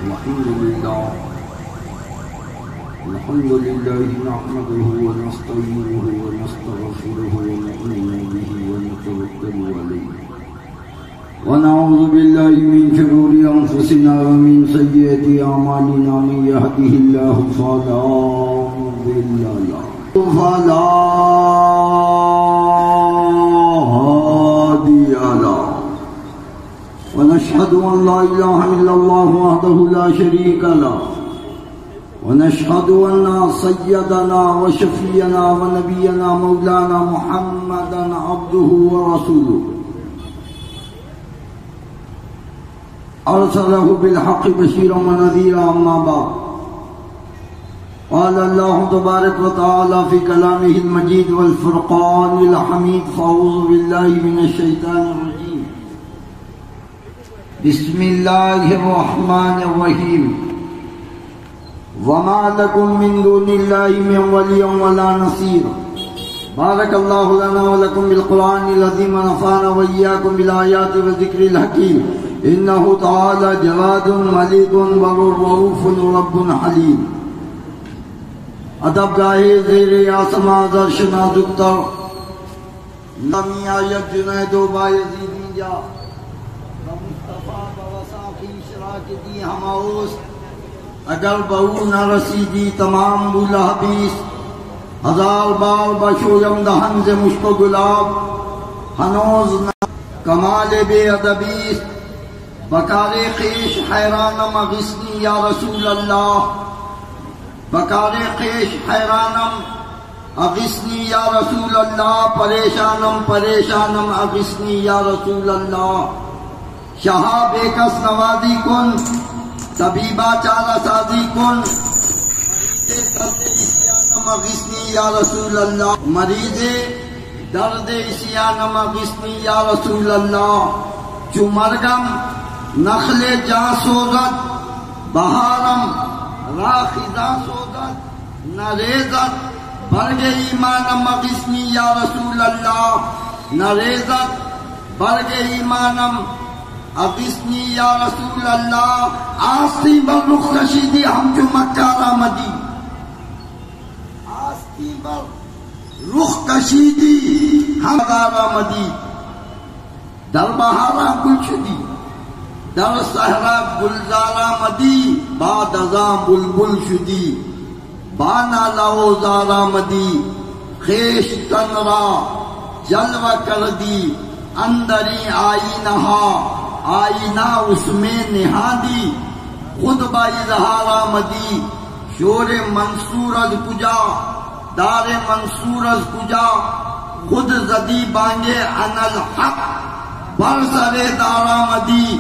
الحمد لله نحمده ونستعينه ونستغفره ونؤمن به ونتوكل عليه ونعوذ بالله من شرور أنفسنا ومن سيئات أعمالنا من يهده الله فلا مضل له ولا هادي له ونشهد أن لا إله إلا الله وحده لا شريك له ونشهد أن سيدنا وشفينا ونبينا مولانا محمدا عبده ورسوله أرسله بالحق بشيرا ونذيرا أما بعد قال الله تبارك وتعالى في كلامه المجيد والفرقان الحميد فأعوذ بالله من الشيطان الرجيم بسم الله الرحمن الرحيم وما لكم من دون الله من ولي ولا نصير بارك الله لنا ولكم بالقرآن العظيم ونفعنا وإياكم بالآيات والذكر الحكيم إنه تعالى جواد مليك رؤوف رب حليم ادب گاہے زیر آسماں عرش نازک تر نمی آیت جنید و بایزیدی جا بمصطفیٰ بوصافی شراک دی ہماؤس اگر بہو نہ رسیدی تمام بولا حبیث ہزار بار بشویم دہن سے مشک و گلاب ہنوز نہ کمال بے ادبیس بکار خیش حیرانم اغسنی یا رسول اللہ بکار خیش حیرانم اغسنی یا رسول اللہ پریشانم پریشانم اغسنی یا رسول اللہ شہاب ایکس نوازی کن طبیبہ چارہ سازی کن درد اسیانم اغسنی یا رسول اللہ مریض درد اسیانم اغسنی یا رسول اللہ چو مرگم نخل جاں سوزد بہارم راخزہ سوزد نریزت برگ ایمانم اغسنی یا رسول اللہ نریزت برگ ایمانم اغسنی یا رسول اللہ آستی بر رخ کشیدی ہم جو مکہ مدی آستی بر رخ کشیدی ہم مدی در بہارا گل شدی در صحرا گلزارا مدی بعد ازاں بلبل شدی بانا لہو زارا مدی خیش تن را جلوہ کر دی اندری آئینہا آئینہ اس میں نہادی خود با اظہارا مدی شور منصور از کجا دار منصور از کجا خود زدی بانگے ان الحق بر سر دارا مدی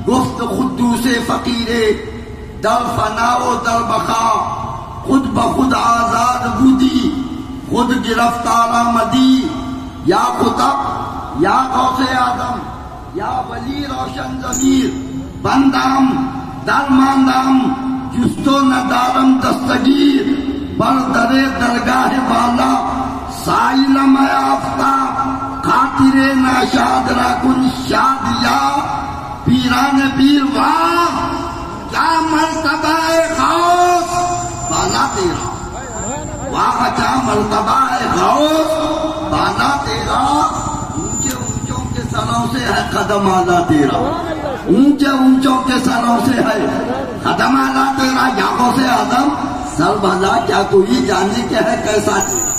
گفت خدوس فقیر در فنا و در بقا خود بخود آزاد بودی خود گرفتارا مدی یا قطب یا غوث آدم یا ولی روشن ضمیر بندام درماندام جستو ندارم دستگیر بر در درگاہ بالا سائلم آفتاب خاطر ناشاد را کن شاد یا پیران پیر واہ کیا مرتبہ غوث بالا تیرا واہ کیا مرتبہ غوث بالا تیرا اونچے اونچوں کے سروں سے ہے قدم آلا تیرا اونچے اونچوں کے سروں سے ہے قدم آلا تیرا یا غوث آدم سر بھلا کیا کوئی جانے کے ہے کیسا تیرا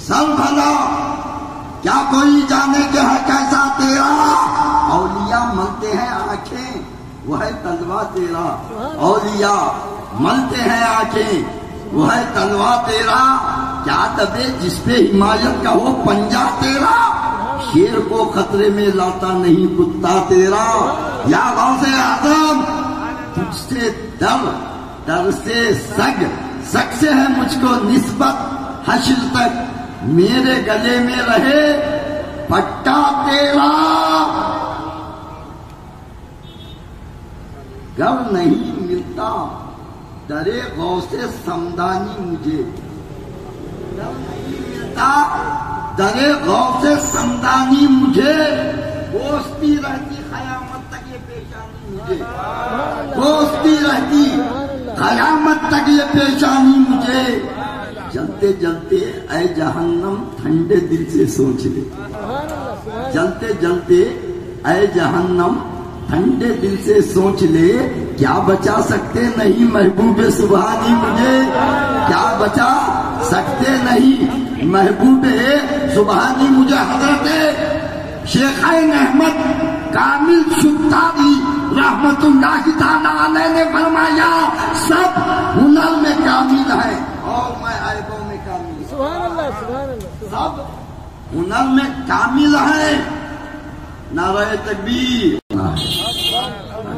سر بھلا کیا کوئی جانے کے ہے کیسا تیرا اولیاء ملتے ہیں آنکھیں وہ ہے تلوہ تیرا اولیاء ملتے ہیں آنکھیں وہ ہے تلوہ تیرا کیا دبے جس پہ حمایت کا ہو پنجہ تیرا شیر کو خطرے میں لاتا نہیں کتا تیرا یا غوث آدم تجھ سے در سے سگ سے ہے مجھ کو نسبت حشر تک میرے گلے میں رہے پٹا تیرا گر نہیں ملتا درے غوث سمدانی مجھے گر نہیں ملتا درے غوث سمدانی مجھے گوشتی رہتی قیامت تک یہ پیشانی مجھے، گوشتی رہتی قیامت تک یہ پیشانی مجھے، جلتے جلتے اے جہنم ٹھنڈے دل سے سوچ لے، جلتے جلتے اے جہنم ٹھنڈے دل سے سوچ لے، کیا بچا سکتے نہیں محبوب سبحانی مجھے، کیا بچا سکتے نہیں محبوب سبحانی مجھے۔ حضرت شیخین احمد کامل شبتاری رحمت اللہ تعالی علیہ نے فرمایا سب ہنر میں کامل ہے اور میں عیبوں میں کامل، سبحان اللہ سبحان اللہ، سب ہنر میں کامل ہے۔ نعرہ تکبیر،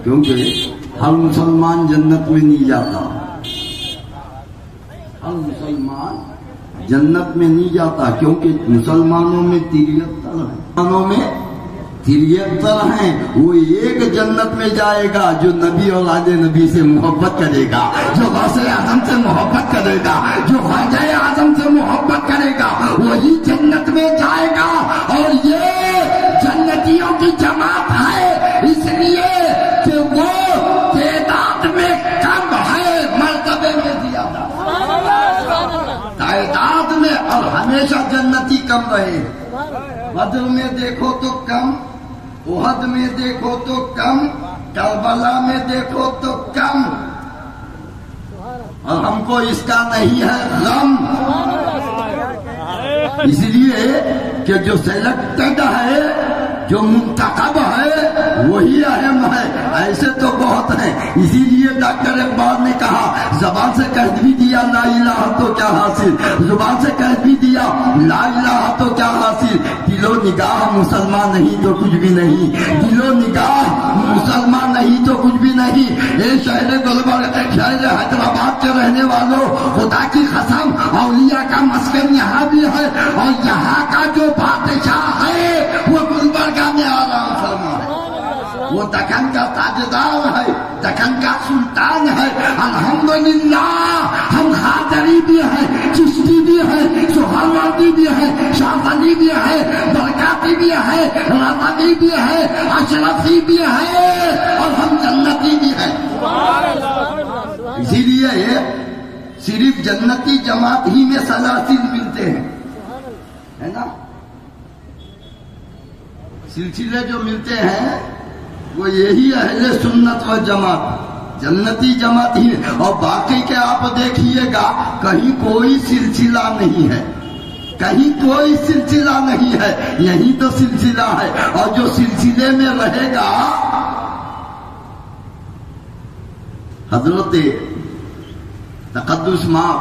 کیونکہ ہر مسلمان جنت میں نہیں جاتا، ہر مسلمان جنت میں نہیں جاتا، کیونکہ مسلمانوں میں 73 ہیں، مسلمانوں میں 73 ہیں۔ وہ ایک جنت میں جائے گا جو نبی اور آل نبی سے محبت کرے گا، جو غوث اعظم سے محبت کرے گا، جو خواجہ اعظم سے محبت کرے گا، وہی جنت میں جائے گا۔ اور یہ جنتیوں کی جماعت ہے اس لیے کہ وہ تعداد میں کم ہے، مرتبے میں زیادہ، تعداد میں، اور ہمیشہ جنتی کم رہے۔ بدر میں دیکھو تو کم، احد میں دیکھو تو کم، کربلا میں دیکھو تو کم، اور ہم کو اس کا نہیں ہے غم، اس لیے کہ جو سلیکٹڈ ہے، جو منتخب ہے وہی اہم ہے۔ ایسے تو بہت ہیں، اسی لیے ڈاکٹر اقبال نے کہا زبان سے کہہ بھی دیا لا الہ تو کیا حاصل، زبان سے کہہ بھی دیا لا الہ تو کیا حاصل، دل و نگاہ مسلمان نہیں تو کچھ بھی نہیں، دل و نگاہ مسلمان نہیں تو کچھ بھی نہیں۔ اے شہر گلبرگہ، شہر حیدرآباد کے رہنے والوں، خدا کی قسم اولیاء کا مسکن یہاں بھی ہے، اور یہاں کا جو بادشاہ ہے وہ گلبرگہ میں آرام فرما ہے، وہ دکن کا تاجدار ہے، دکن کا سلطان ہے۔ الحمدللہ ہم خاطری بھی ہیں، چشتی بھی ہیں، سہروردی بھی ہیں، شاذلی بھی ہے، برکاتی بھی ہے، رضوی بھی ہے، اشرفی بھی ہے، اور ہم جنتی بھی ہیں۔ اسی لیے صرف جنتی جماعت ہی میں سلاسل ملتے ہیں، ہے نا؟ سلسلے جو ملتے ہیں وہ یہی اہل سنت و جماعت، جنتی جماعت ہی ہے۔ اور باقی کے آپ دیکھیے گا کہیں کوئی سلسلہ نہیں ہے، کہیں کوئی سلسلہ نہیں ہے، یہی تو سلسلہ ہے۔ اور جو سلسلے میں رہے گا، حضرت تقدس مآب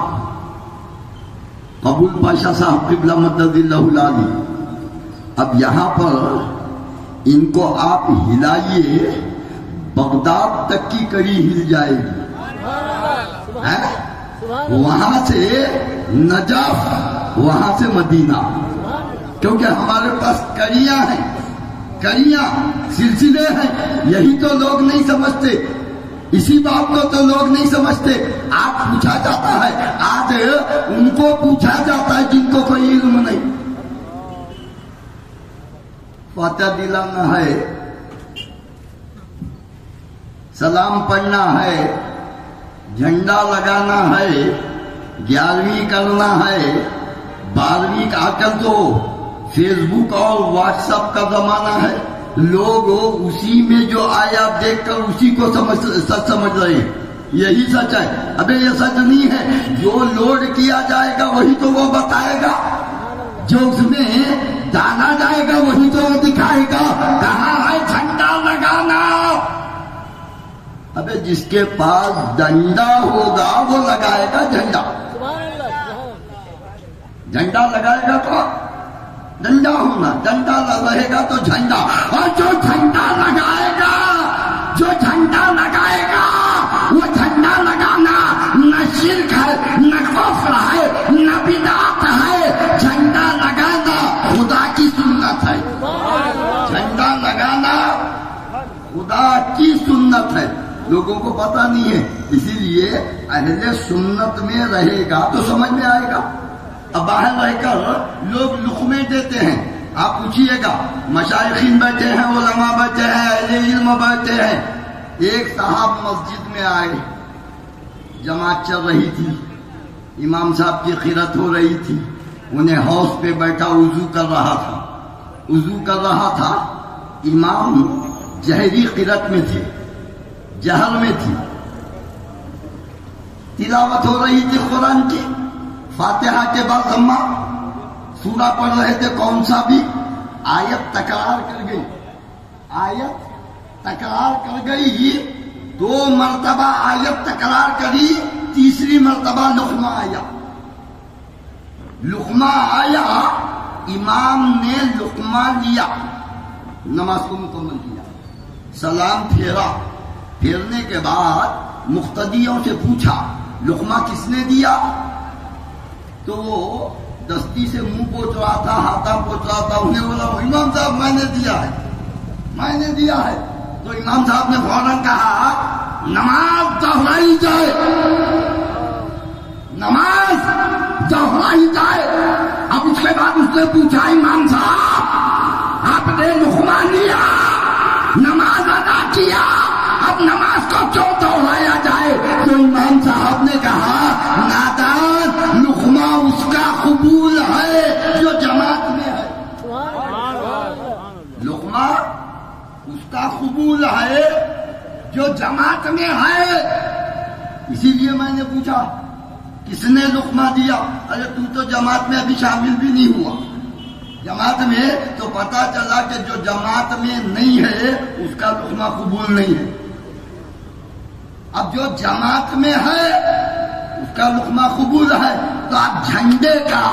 قبول پاشا صاحب قبلہ مدد اللہ العالی، اب یہاں پر ان کو آپ ہلائیے، بغداد تک کی کڑی ہل جائے گی، وہاں سے نجف، وہاں سے مدینہ، کیونکہ ہمارے پاس کڑیاں ہیں، کڑیاں سلسلے ہیں۔ یہی تو لوگ نہیں سمجھتے، اسی بات کو تو لوگ نہیں سمجھتے۔ آج پوچھا جاتا ہے، آج ان کو پوچھا جاتا ہے جن کو کوئی علم نہیں، فاتحہ دلانا ہے، سلام پڑھنا ہے، جھنڈا لگانا ہے، 11ویں کرنا ہے، 12ویں کا آج کل تو فیس بک اور واٹس ایپ کا زمانہ ہے، لوگ اسی میں جو آیا دیکھ کر اسی کو سچ سمجھ رہے ہیں، یہی سچ ہے۔ ابے یہ سچ نہیں ہے، جو لوڈ کیا جائے گا وہی تو وہ بتائے گا، جو اس میں ڈالا جائے گا وہی تو وہ دکھائے گا۔ کہاں ہے جھنڈا لگانا؟ ابے جس کے پاس ڈنڈا ہوگا وہ لگائے گا جھنڈا، جھنڈا لگائے گا تو ڈنڈا ہونا، ڈنڈا رہے گا تو جھنڈا، اور جو جھنڈا لگائے گا، جو جھنڈا لگائے گا وہ جھنڈا لگانا نہ شرک ہے، نہ کفر ہے، نہ بدعت ہے، جھنڈا لگانا خدا کی سنت ہے، جھنڈا لگانا خدا کی سنت ہے، لوگوں کو پتا نہیں ہے۔ اسی لیے اہل سنت میں رہے گا تو سمجھ میں آئے گا، اب باہر رہ کر لوگ لقمے دیتے ہیں. آپ پوچھئے گا مشائخین بیٹھے ہیں, علماء بیٹھے ہیں, اہل علم بیٹھے ہیں. ایک صاحب مسجد میں آئے, جماعت چل رہی تھی, امام صاحب کی قرات ہو رہی تھی, انہیں حوض پہ بیٹھا وضو کر رہا تھا. امام جہری قرات میں تھے, جہر میں تھی, تلاوت ہو رہی تھی قرآن کی. فاتحہ کے بعد اما سورہ پڑھ رہے تھے, کون سا بھی آیت تکرار کر گئی. 2 مرتبہ آیت تکرار کری, تیسری مرتبہ لقمہ آیا. امام نے لقمہ لیا, نماز کو مکمل کیا, سلام پھیرا. پھیرنے کے بعد مقتدیوں سے پوچھا لقمہ کس نے دیا؟ تو وہ دستی سے منہ پوچھ رہا تھا, ہاتھا پوچھ رہا تھا. انہیں بولا امام صاحب میں نے دیا ہے. تو امام صاحب نے فوراً کہا نماز دہرائی جائے. اب اس کے بعد اس نے پوچھا امام صاحب آپ نے لقمہ لیا, نماز ادا کیا, اب نماز کو کیوں دہرایا جائے؟ تو امام صاحب نے کہا نادان, لقمہ اس کا قبول ہے جو جماعت میں ہے. لقمہ اس کا قبول ہے جو جماعت میں ہے. اسی لیے میں نے پوچھا کس نے لقمہ دیا؟ ارے تو جماعت میں ابھی شامل بھی نہیں ہوا. جماعت میں تو پتا چلا کہ جو جماعت میں نہیں ہے اس کا لقمہ قبول نہیں ہے. اب جو جماعت میں ہے اس کا لقمہ قبول ہے. تو آپ جھنڈے کا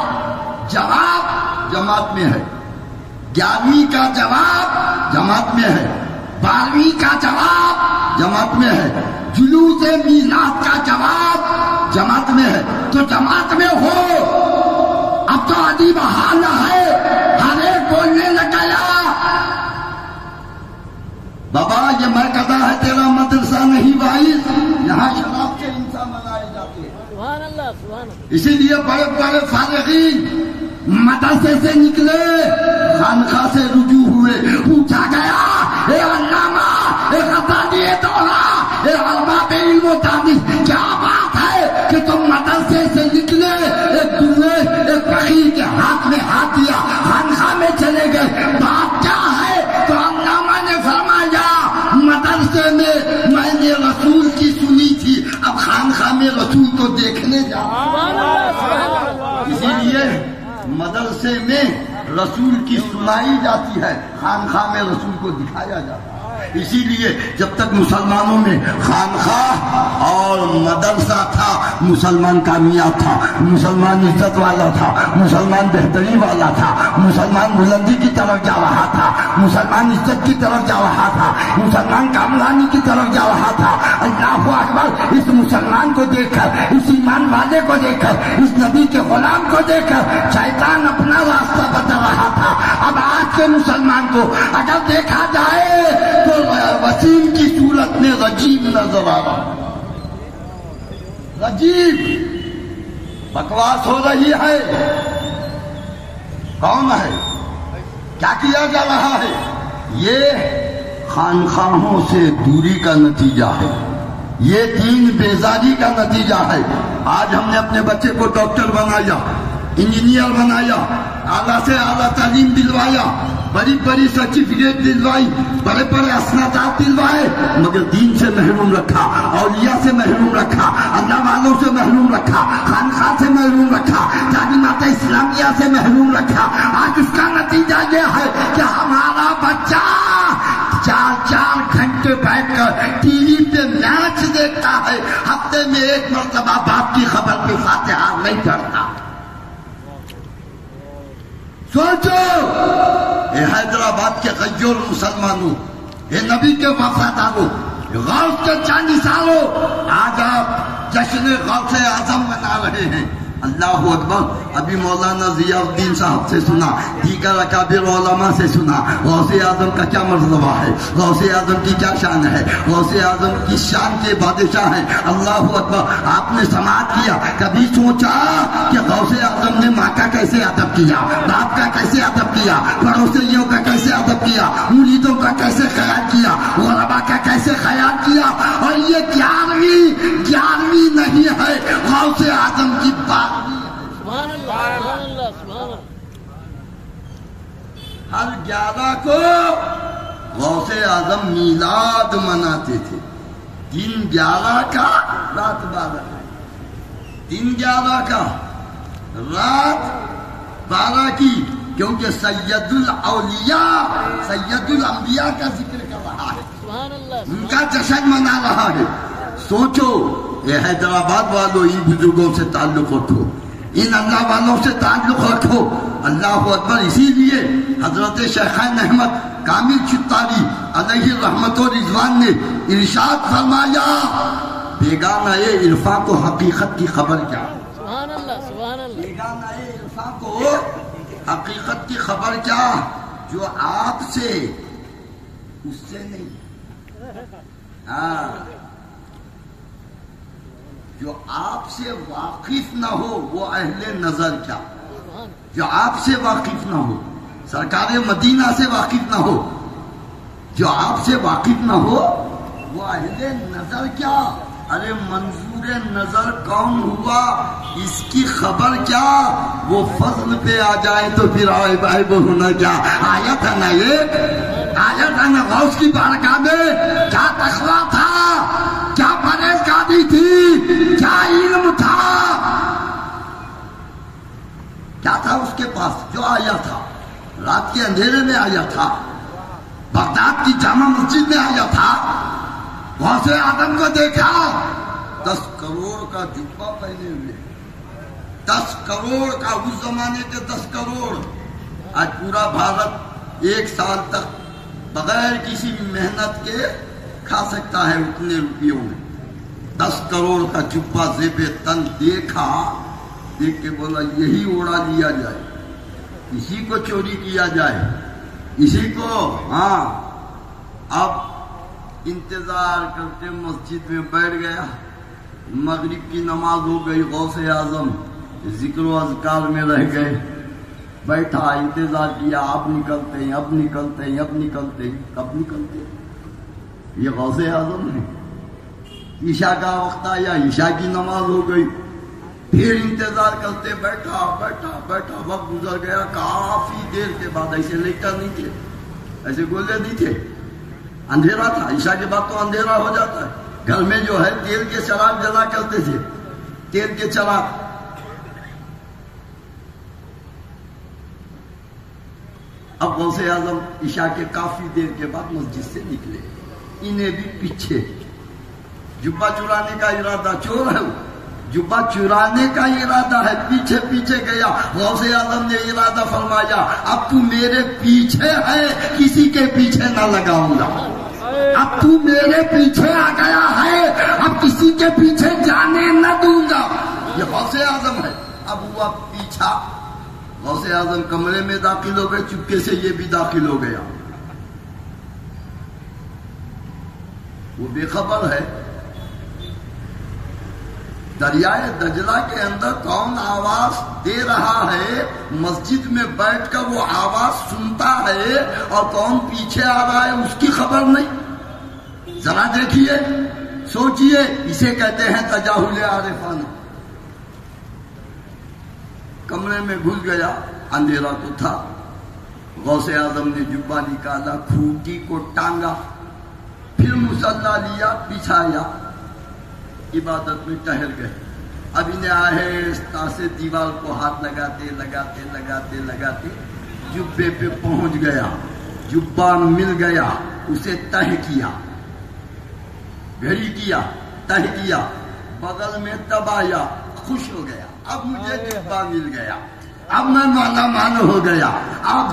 جواب جماعت میں ہے, 11ویں کا جواب جماعت میں ہے, 12ویں کا جواب جماعت میں ہے, جلوس میلاد کا جواب جماعت میں ہے. تو جماعت میں ہو. اب تو عجیب حال ہے, ہر ایک بولنے لگ گیا بابا یہ مرکزہ ہے تیرا مدرسہ نہیں بھائی, یہاں شراب کے انسان منائے جاتے ہیں. سبحان اللہ, سبحان اللہ. اسی لیے بڑے بڑے فارغین مدرسے سے نکلے, خانقاہ سے رجوع ہوئے, پوچھا گیا اے علامہ, اے غزالی دولہ, اے علماء علم و تعدیل, کیا بات ہے کہ تم مدرسے سے نکلے, ایک فقیر کے ہاتھ میں ہاتھ دیا, خانقاہ میں چلے گئے, بات کیا ہے؟ تو علامہ نے فرمایا مدرسے میں نے رسول کی سنی تھی, اب خانقاہ میں رسول کو دیکھنے جا. اسی لیے مدرسے میں رسول کی سنائی جاتی ہے, خانقاہ میں رسول کو دکھایا جاتا ہے. اسی لیے جب تک مسلمانوں میں خانقاہ اور مدرسہ تھا, مسلمان کامیاب تھا, مسلمان عزت والا تھا, مسلمان بہتری والا تھا, مسلمان بلندی کی طرف جا رہا تھا, مسلمان عزت کی طرف جا رہا تھا, مسلمان کامرانی کی طرف جا رہا تھا. اللہ اکبر. اس مسلمان کو دیکھ کر, اس ایمان والے کو دیکھ کر, اس نبی کے غلام کو دیکھ کر شیطان اپنا راستہ بتا رہا تھا. اب آج کے مسلمان کو اگر دیکھا جائے تو وسیم کی صورت میں رجیب نظر آ رہا. رجیب بکواس ہو رہی ہے. کون ہے؟ کیا کیا جا رہا ہے؟ یہ خانقاہوں سے دوری کا نتیجہ ہے, یہ دین بیزاری کا نتیجہ ہے. آج ہم نے اپنے بچے کو ڈاکٹر بنایا, انجینئر بنایا, اعلیٰ سے اعلیٰ تعلیم دلوایا, بڑی بڑی سرٹیفکیٹ دلوائی, بڑے بڑے اسنادات دلوائے, مگر دین سے محروم رکھا, اولیاء سے محروم رکھا, اللہ والوں سے محروم رکھا, خانقاہ سے محروم رکھا, تعلیمات اسلامیہ سے محروم رکھا. آج اس کا نتیجہ یہ ہے کہ ہمارا بچہ 4 گھنٹے بیٹھ کر ٹی وی پہ میچ دیکھتا ہے, ہفتے میں 1 مرتبہ باپ کی خبر پہ فاتحہ نہیں پڑھتا. سوچو اے حیدرآباد کے غیور مسلمانوں, اے نبی کے وفاداروں, غوث کے 40 سالوں, آج آپ جشن غوث اعظم منا رہے ہیں. اللہ اکبر. ابھی مولانا ضیاء الدین صاحب سے سنا, دیگر اکابر علماء سے سنا غوث اعظم کا کیا مرتبہ ہے, غوث اعظم کی کیا شان ہے, غوث اعظم کی شان کے بادشاہ ہیں. اللہ اکبر. آپ نے سماعت کیا, کبھی سوچا کہ غوث اعظم نے ماں کا کیسے ادب کیا, باپ کا کیسے ادب کیا, پڑوسیوں کا کیسے ادب کیا, مریدوں کا کیسے خیال کیا, علماء کا کیسے خیال کیا. اور یہ 11ویں نہیں ہے, غوث اعظم کی بات. سبحان اللہ سبحان اللہ سبحان اللہ. ہر 11 کو غوث اعظم میلاد مناتے تھے. دن 11 کا, رات 12 کا. دن 11 کا, رات 12 کی, کیونکہ سید الاولیاء سید الانبیاء کا ذکر کر رہا ہے, سبحان اللہ. ان کا جشن منا رہا ہے. سوچو, یہ حیدرآباد والوں ان بزرگوں سے تعلق رکھو, ان اللہ والوں سے تعلق رکھو. اللہ اکبر. اسی لیے حضرت شیخین احمد کامل چتاری علیہ رحمت و رضوان نے ارشاد فرمایا, بیگانہ عرفاں کو حقیقت کی خبر کیا, سبحان اللہ سبحان اللہ. بیگانہ عرفاں کو حقیقت کی خبر کیا, جو آپ سے, اس سے نہیں. ہاں, جو آپ سے واقف نہ ہو وہ اہل نظر کیا, جو آپ سے واقف نہ ہو, سرکار مدینہ سے واقف نہ ہو, جو آپ سے واقف نہ ہو وہ اہل نظر کیا. ارے منظور نظر کون ہوا, اس کی خبر کیا, وہ فضل پہ آ جائے تو پھر عیب ہونا کیا. آیت ہے نا, ایک آیت ہے نا غوث کی بارگاہ میں. کیا تقویٰ تھا, کیا پرہیزگاری تھی, کیا علم تھا, کیا تھا اس کے پاس, جو آیا تھا رات کے اندھیرے میں آیا تھا, بغداد کی جامع مسجد میں آیا تھا. غوث اعظم کو دیکھا, 10 کروڑ کا جبہ پہنے ہوئے, 10 کروڑ کا, اس زمانے کے 10 کروڑ. آج پورا بھارت 1 سال تک بغیر کسی محنت کے کھا سکتا ہے اتنے روپیوں میں. 10 کروڑ کا جبہ زیب تن دیکھا, دیکھ کے بولا یہی اڑا لیا جائے, اسی کو چوری کیا جائے, اسی کو. ہاں, اب انتظار کرتے مسجد میں بیٹھ گیا. مغرب کی نماز ہو گئی, غوث اعظم ذکر و اذکار میں رہ گئے. بیٹھا, انتظار کیا, اب نکلتے ہیں, اب نکلتے ہیں, اب نکلتے ہیں. کب نکلتے ہیں؟ یہ غوث اعظم ہے. عشاء کا وقت آیا, عشاء کی نماز ہو گئی, پھر انتظار کرتے, بیٹھا بیٹھا بیٹھا, وقت گزر گیا. کافی دیر کے بعد, ایسے لیٹر نہیں تھے, ایسے گولے نہیں تھے, اندھیرا تھا. عشاء کے بعد تو اندھیرا ہو جاتا ہے. گھر میں جو ہے تیل کے چراغ جلا کرتے تھے, تیل کے چراغ. اب غوث اعظم عشاء کے کافی دیر کے بعد مسجد سے نکلے. انہیں بھی پیچھے جبہ چرانے کا ارادہ, چور ہے, جبہ چرانے کا ارادہ ہے, پیچھے پیچھے گیا. غوث اعظم نے ارادہ فرمایا, اب تو میرے پیچھے ہے, کسی کے پیچھے نہ لگاؤں گا. اب تو میرے پیچھے آ گیا ہے, اب کسی کے پیچھے جانے نہ دوں گا. یہ غوث اعظم ہے. اب ہوا پیچھا, غوث اعظم کمرے میں داخل ہو گئے, چپکے سے یہ بھی داخل ہو گیا. وہ بے خبر ہے. دریائے دجلہ کے اندر کون آواز دے رہا ہے, مسجد میں بیٹھ کر وہ آواز سنتا ہے, اور کون پیچھے آ رہا ہے اس کی خبر نہیں. ذرا دیکھیے, سوچئے, اسے کہتے ہیں تجاہل عارفانہ. کمرے میں گھس گیا, اندھیرا تو تھا. غوث اعظم نے جبہ نکالا, کھوٹی کو ٹانگا, پھر مصلی لیا, بچھایا, عبادت میں ٹہل گئے. اب انہیں آہستہ سے دیوار کو ہاتھ لگاتے لگاتے لگاتے لگاتے جبے پہ پہنچ گیا. جبہ مل گیا, اسے تہ کیا, گھڑی کیا, تہ کیا, بغل میں دبایا, خوش ہو گیا. اب مجھے جبہ مل گیا, اب میں مالا مال ہو گیا. اب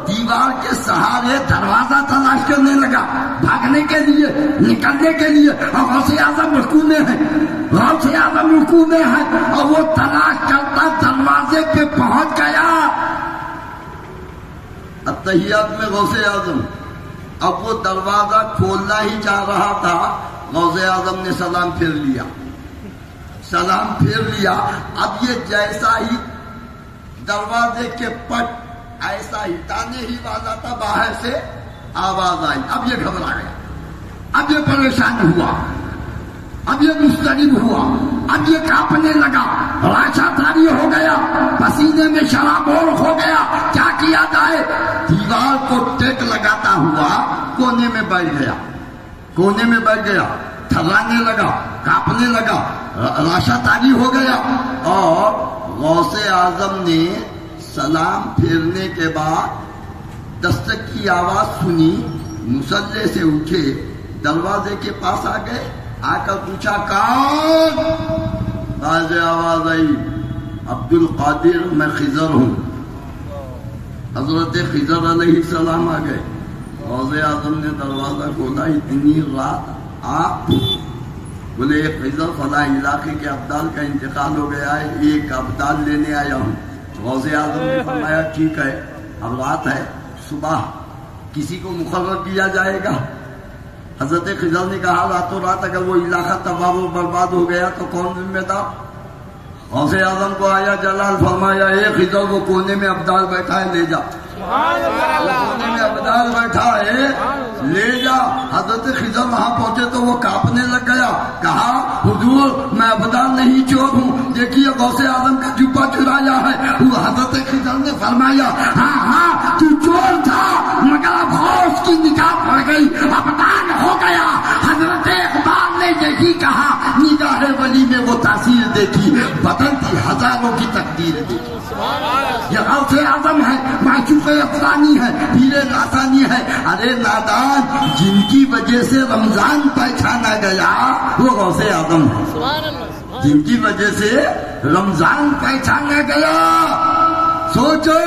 دیوار کے سہارے دروازہ تلاش کرنے لگا, بھاگنے کے لیے, نکلنے کے لیے. اور غوث اعظم رکوع میں ہے, غوث اعظم رکوع میں ہے, اور وہ تلاش کرتا دروازے پہ پہنچ گیا. التحیات میں غوث اعظم اب وہ دروازہ کھولنا ہی چاہ رہا تھا. غوث اعظم نے سلام پھیر لیا. سلام پھیر لیا. اب یہ جیسا ہی دروازے کے پٹ ایسا ہی ہٹانے ہی والا تھا، باہر سے آواز آئی. اب یہ گھبرا گیا، اب یہ پریشان ہوا، اب یہ مسترب ہوا، اب یہ کانپنے لگا، راشا تاری ہو گیا، پسینے میں شرابور ہو گیا. کیا کیا جائے؟ دیوار کو ٹیک لگاتا ہوا کونے میں بیٹھ گیا. کونے میں بیٹھ گیا، تھرانے لگا، کانپنے لگا، راشا تاری ہو گیا. اور غوث اعظم نے سلام پھیرنے کے بعد دستک کی آواز سنی. مصلے سے اٹھے، دروازے کے پاس آ گئے، آ کر پوچھا کون؟ باز آواز آئی، عبد القادر، میں خضر ہوں. حضرت خضر علیہ السلام آ گئے. غوث اعظم نے دروازہ کھولا. اتنی رات آپ؟ بولے خضر فلاں علاقے کے ابدال کا انتقال ہو گیا ہے، ایک ابدال لینے آیا ہوں. غوث اعظم نے فرمایا ٹھیک ہے، اب رات ہے، صبح کسی کو مقرر کیا جائے گا. حضرت خضر نے کہا راتوں رات اگر وہ علاقہ تباہ و برباد ہو گیا تو کون ذمہ دار؟ غوث اعظم کو آیا جلال، فرمایا اے خضر وہ کونے میں ابدال بیٹھا ہے، لے جا. کونے میں ابدال بیٹھا ہے، لے جا. حضرت خضر وہاں پہنچے تو وہ کانپنے لگ گیا. کہا حضور میں ابدال نہیں، چور ہوں، دیکھیے غوث اعظم کا جوبہ چرایا ہے. حضرت خضر نے فرمایا ہاں ہاں تو چور تھا، مگر اب غوث کی نگاہ پڑ گئی، ابدال ہو گیا. حضرت اقبال نے یہی کہا، نگاہ ولی میں وہ تاثیر دیکھی، بدلتی ہزاروں کی تقدیر دیکھی. یہ غوث اعظم ہے، معشوق افغانی ہے، پیر لاسانی ہے. ارے نادان، جن کی وجہ سے رمضان پہچانا گیا وہ غوث اعظم ہے. جن کی وجہ سے رمضان پہچانا گیا. سوچو،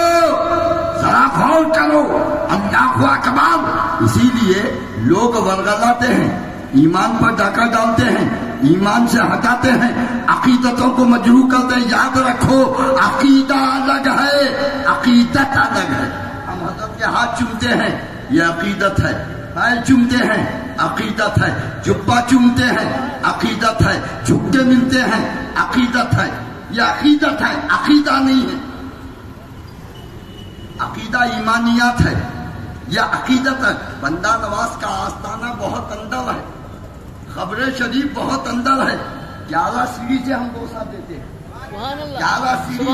ذرا غور کرو. اللہ اکبر. اسی لیے لوگ ورغلاتے ہیں، ایمان پر ڈاکہ ڈالتے ہیں، ایمان سے ہٹاتے ہیں، عقیدتوں کو مجروح کرتے ہیں. یاد رکھو عقیدہ الگ ہے، عقیدت الگ ہے. ہم حضرت کے ہاتھ چومتے ہیں، یہ عقیدت ہے. پیر چومتے ہیں، عقیدت ہے. جبہ چومتے ہیں، عقیدت ہے. جھک کے ملتے ہیں، عقیدت ہے. یہ عقیدت ہے، عقیدہ نہیں ہے. عقیدہ ایمانیات ہے، یہ عقیدت ہے. بندہ نواز کا آستانہ بہت اندر ہے، قبر شریف بہت اندر ہے. 11 سیڑھی سے ہم بوسہ دیتے ہیں، 11 سیڑھی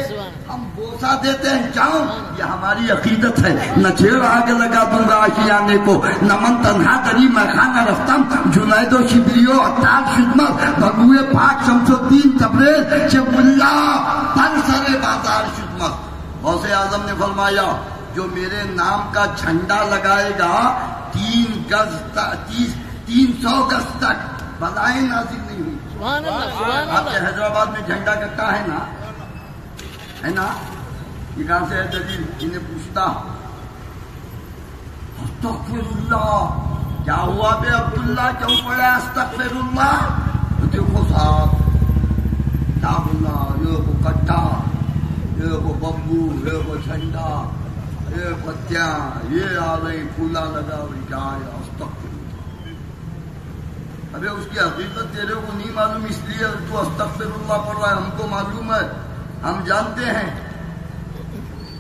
سے ہم بوسہ دیتے ہیں. جاؤ، یہ ہماری عقیدت ہے. نہ چھیڑ آگ لگا دوں گا آشیانے کو، نہ من تنہا دری میں خانہ رفتم. جنید و شبریو عطار خدمت، بگوئے پاک شمس الدین تبریز، شب اللہ پر سر بازار خدمت. غوث اعظم نے فرمایا جو میرے نام کا جھنڈا لگائے گا 300 گز تک بلائیں نازل نہیں ہوئی. آپ کے حیدرآباد میں جھنڈا کٹا ہے نا، ہے نا؟ یہ کہاں سے ہے دلیل؟ انہیں پوچھتا استغفر اللہ کیا ہوا بے عبداللہ، کیوں پڑا استغفر اللہ؟ دیکھو صاحب کیا بولا، یہ کو کٹا، یہ کو بمبو، یہ کو جھنڈا، یہ پتیاں، یہ آ رہی پھولا لگا ہوئی، کیا ہے استغفر. ابھی اس کی حقیقت تیرے کو نہیں معلوم، اس لیے تو استغفر اللہ پڑھ رہا ہے. ہم کو معلوم ہے، ہم جانتے ہیں،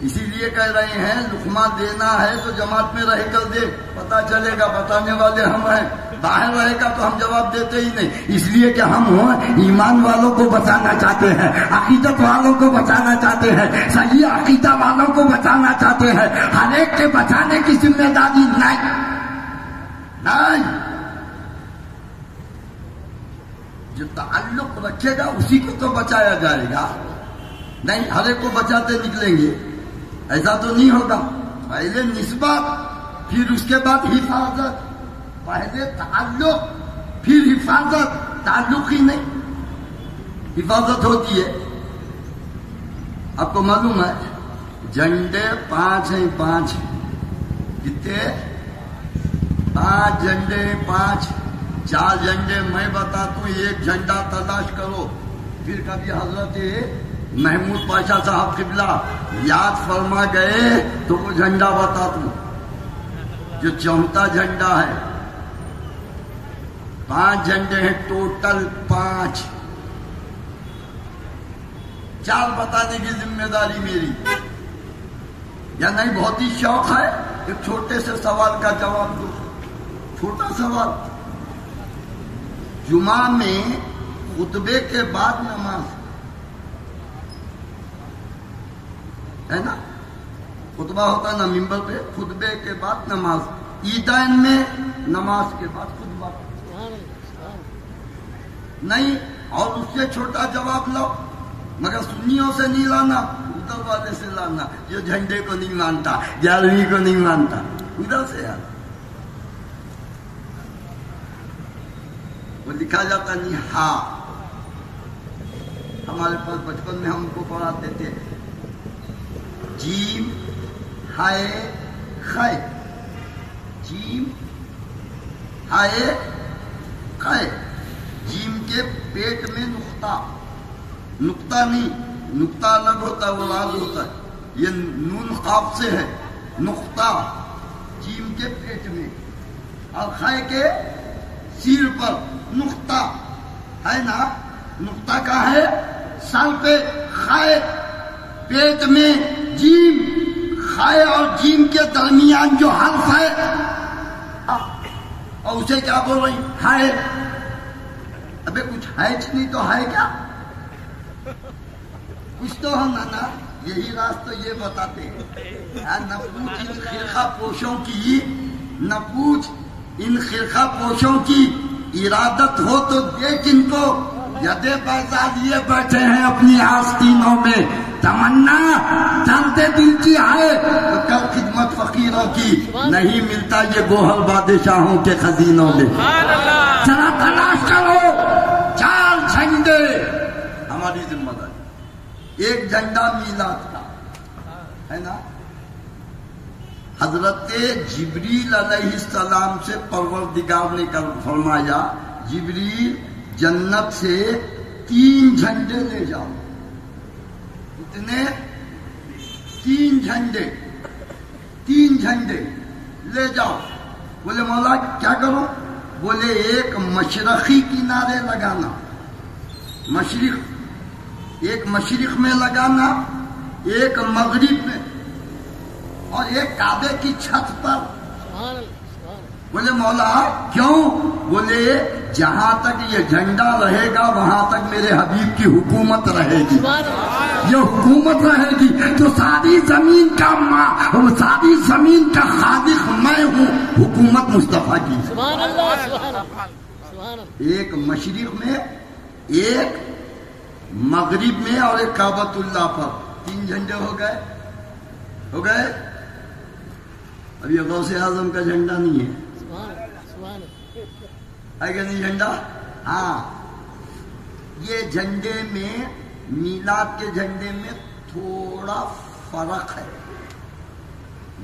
اسی لیے کہہ رہے ہیں لقمہ دینا ہے تو جماعت میں رہ کر دے، پتہ چلے گا. بتانے والے ہم ہیں، باہر رہے گا تو ہم جواب دیتے ہی نہیں. اس لیے کہ ہم ایمان والوں کو بچانا چاہتے ہیں، عقیدت والوں کو بچانا چاہتے ہیں، صحیح عقیدہ والوں کو بچانا چاہتے ہیں. ہر ایک کے بچانے کی ذمہ داری نہیں. جو تعلق رکھے گا اسی کو تو بچایا جائے گا. نہیں ہر ایک کو بچاتے نکلیں گے، ایسا تو نہیں ہوگا. پہلے نسبت، پھر اس کے بعد حفاظت. پہلے تعلق پھر حفاظت. تعلق ہی نہیں، حفاظت ہوتی ہے. آپ کو معلوم ہے جھنڈے 5 ہیں، 5 کتنے؟ 5 جھنڈے، 5 4 جھنڈے میں بتاتا ہوں. ایک جھنڈا تلاش کرو، پھر کبھی حضرت محمود پاشا صاحب قبلہ یاد فرما گئے تو وہ جھنڈا بتا دوں جو چوتھا جھنڈا ہے. 5 جھنڈے ہیں ٹوٹل 5. 4 بتانے کی ذمہ داری میری یا نہیں؟ بہت ہی شوق ہے ایک چھوٹے سے سوال کا جواب دو. چھوٹا سوال. جمعہ میں خطبے کے بعد نماز ہے نا؟ خطبہ ہوتا نا ممبر پہ، خطبے کے بعد نماز. عیدین میں نماز کے بعد خطبہ نہیں. اور اس سے چھوٹا جواب لو، مگر سنیوں سے نہیں لانا، ادھر والے سے لانا جو جھنڈے کو نہیں مانتا، 11ویں کو نہیں مانتا، ادھر سے آنا. وہ لکھا جاتا نہیں. ہاں ہمارے پاس بچپن میں ہم کو پڑھاتے تھے جیم ہائے خائے، جیم ہائے خائے. جیم کے پیٹ میں نقطہ، نقطہ نہیں، نقطہ الگ ہوتا ہے، وہ راز ہوتا ہے. یہ نون قاف سے ہے. نقطہ جیم کے پیٹ میں اور خائے کے سیر پر نقطہ ہے نا. نقطہ کا ہے سر پہ، خائے پیٹ میں، جیم. خائے اور جیم کے درمیان جو حرف ہے اور اسے کیا بول رہی؟ ہائے. ابے کچھ ہے نہیں تو ہے کیا؟ کچھ تو ہم نا یہی راز تو یہ بتاتے ہیں. نہ پوچھ ان خرقہ پوشوں کی، نہ پوچھ ان خرقہ پوشوں کی، ارادت ہو تو دیکھ ان کو. یدے بیضا لیے بیٹھے ہیں اپنی آستینوں میں، تمنا چلتے دل کی ہے تو کل خدمت فقیروں کی. نہیں ملتا یہ گوہر بادشاہوں کے خزینوں میں. ذرا تلاش کرو 4 جھنڈے ہماری ذمہ داری. ایک جھنڈا میلاد کا ہے نا. حضرت جبریل علیہ السلام سے پروردگار نے فرمایا جبریل جنت سے 3 جھنڈے لے جاؤ. کتنے؟ 3 جھنڈے. 3 جھنڈے لے جاؤ. بولے مولا کیا کرو؟ بولے ایک مشرقی کنارے لگانا، مشرق، ایک مشرق میں لگانا، ایک مغرب میں، اور ایک کعبے کی چھت پر. بولے مولا کیوں؟ بولے جہاں تک یہ جھنڈا رہے گا وہاں تک میرے حبیب کی حکومت رہے گی. یہ حکومت رہے گی تو ساری زمین کا ساری زمین کا خالق میں ہوں. حکومت مصطفیٰ کی. سبحان اللہ، سبحان اللہ. ایک مشرق میں، ایک مغرب میں اور ایک کعبۃ اللہ پر. 3 جھنڈے ہو گئے. ہو گئے. اب یہ غوث اعظم کا جھنڈا نہیں ہے، ہے کہ نہیں جھنڈا؟ ہاں. یہ جھنڈے میں، میلاد کے جھنڈے میں تھوڑا فرق ہے.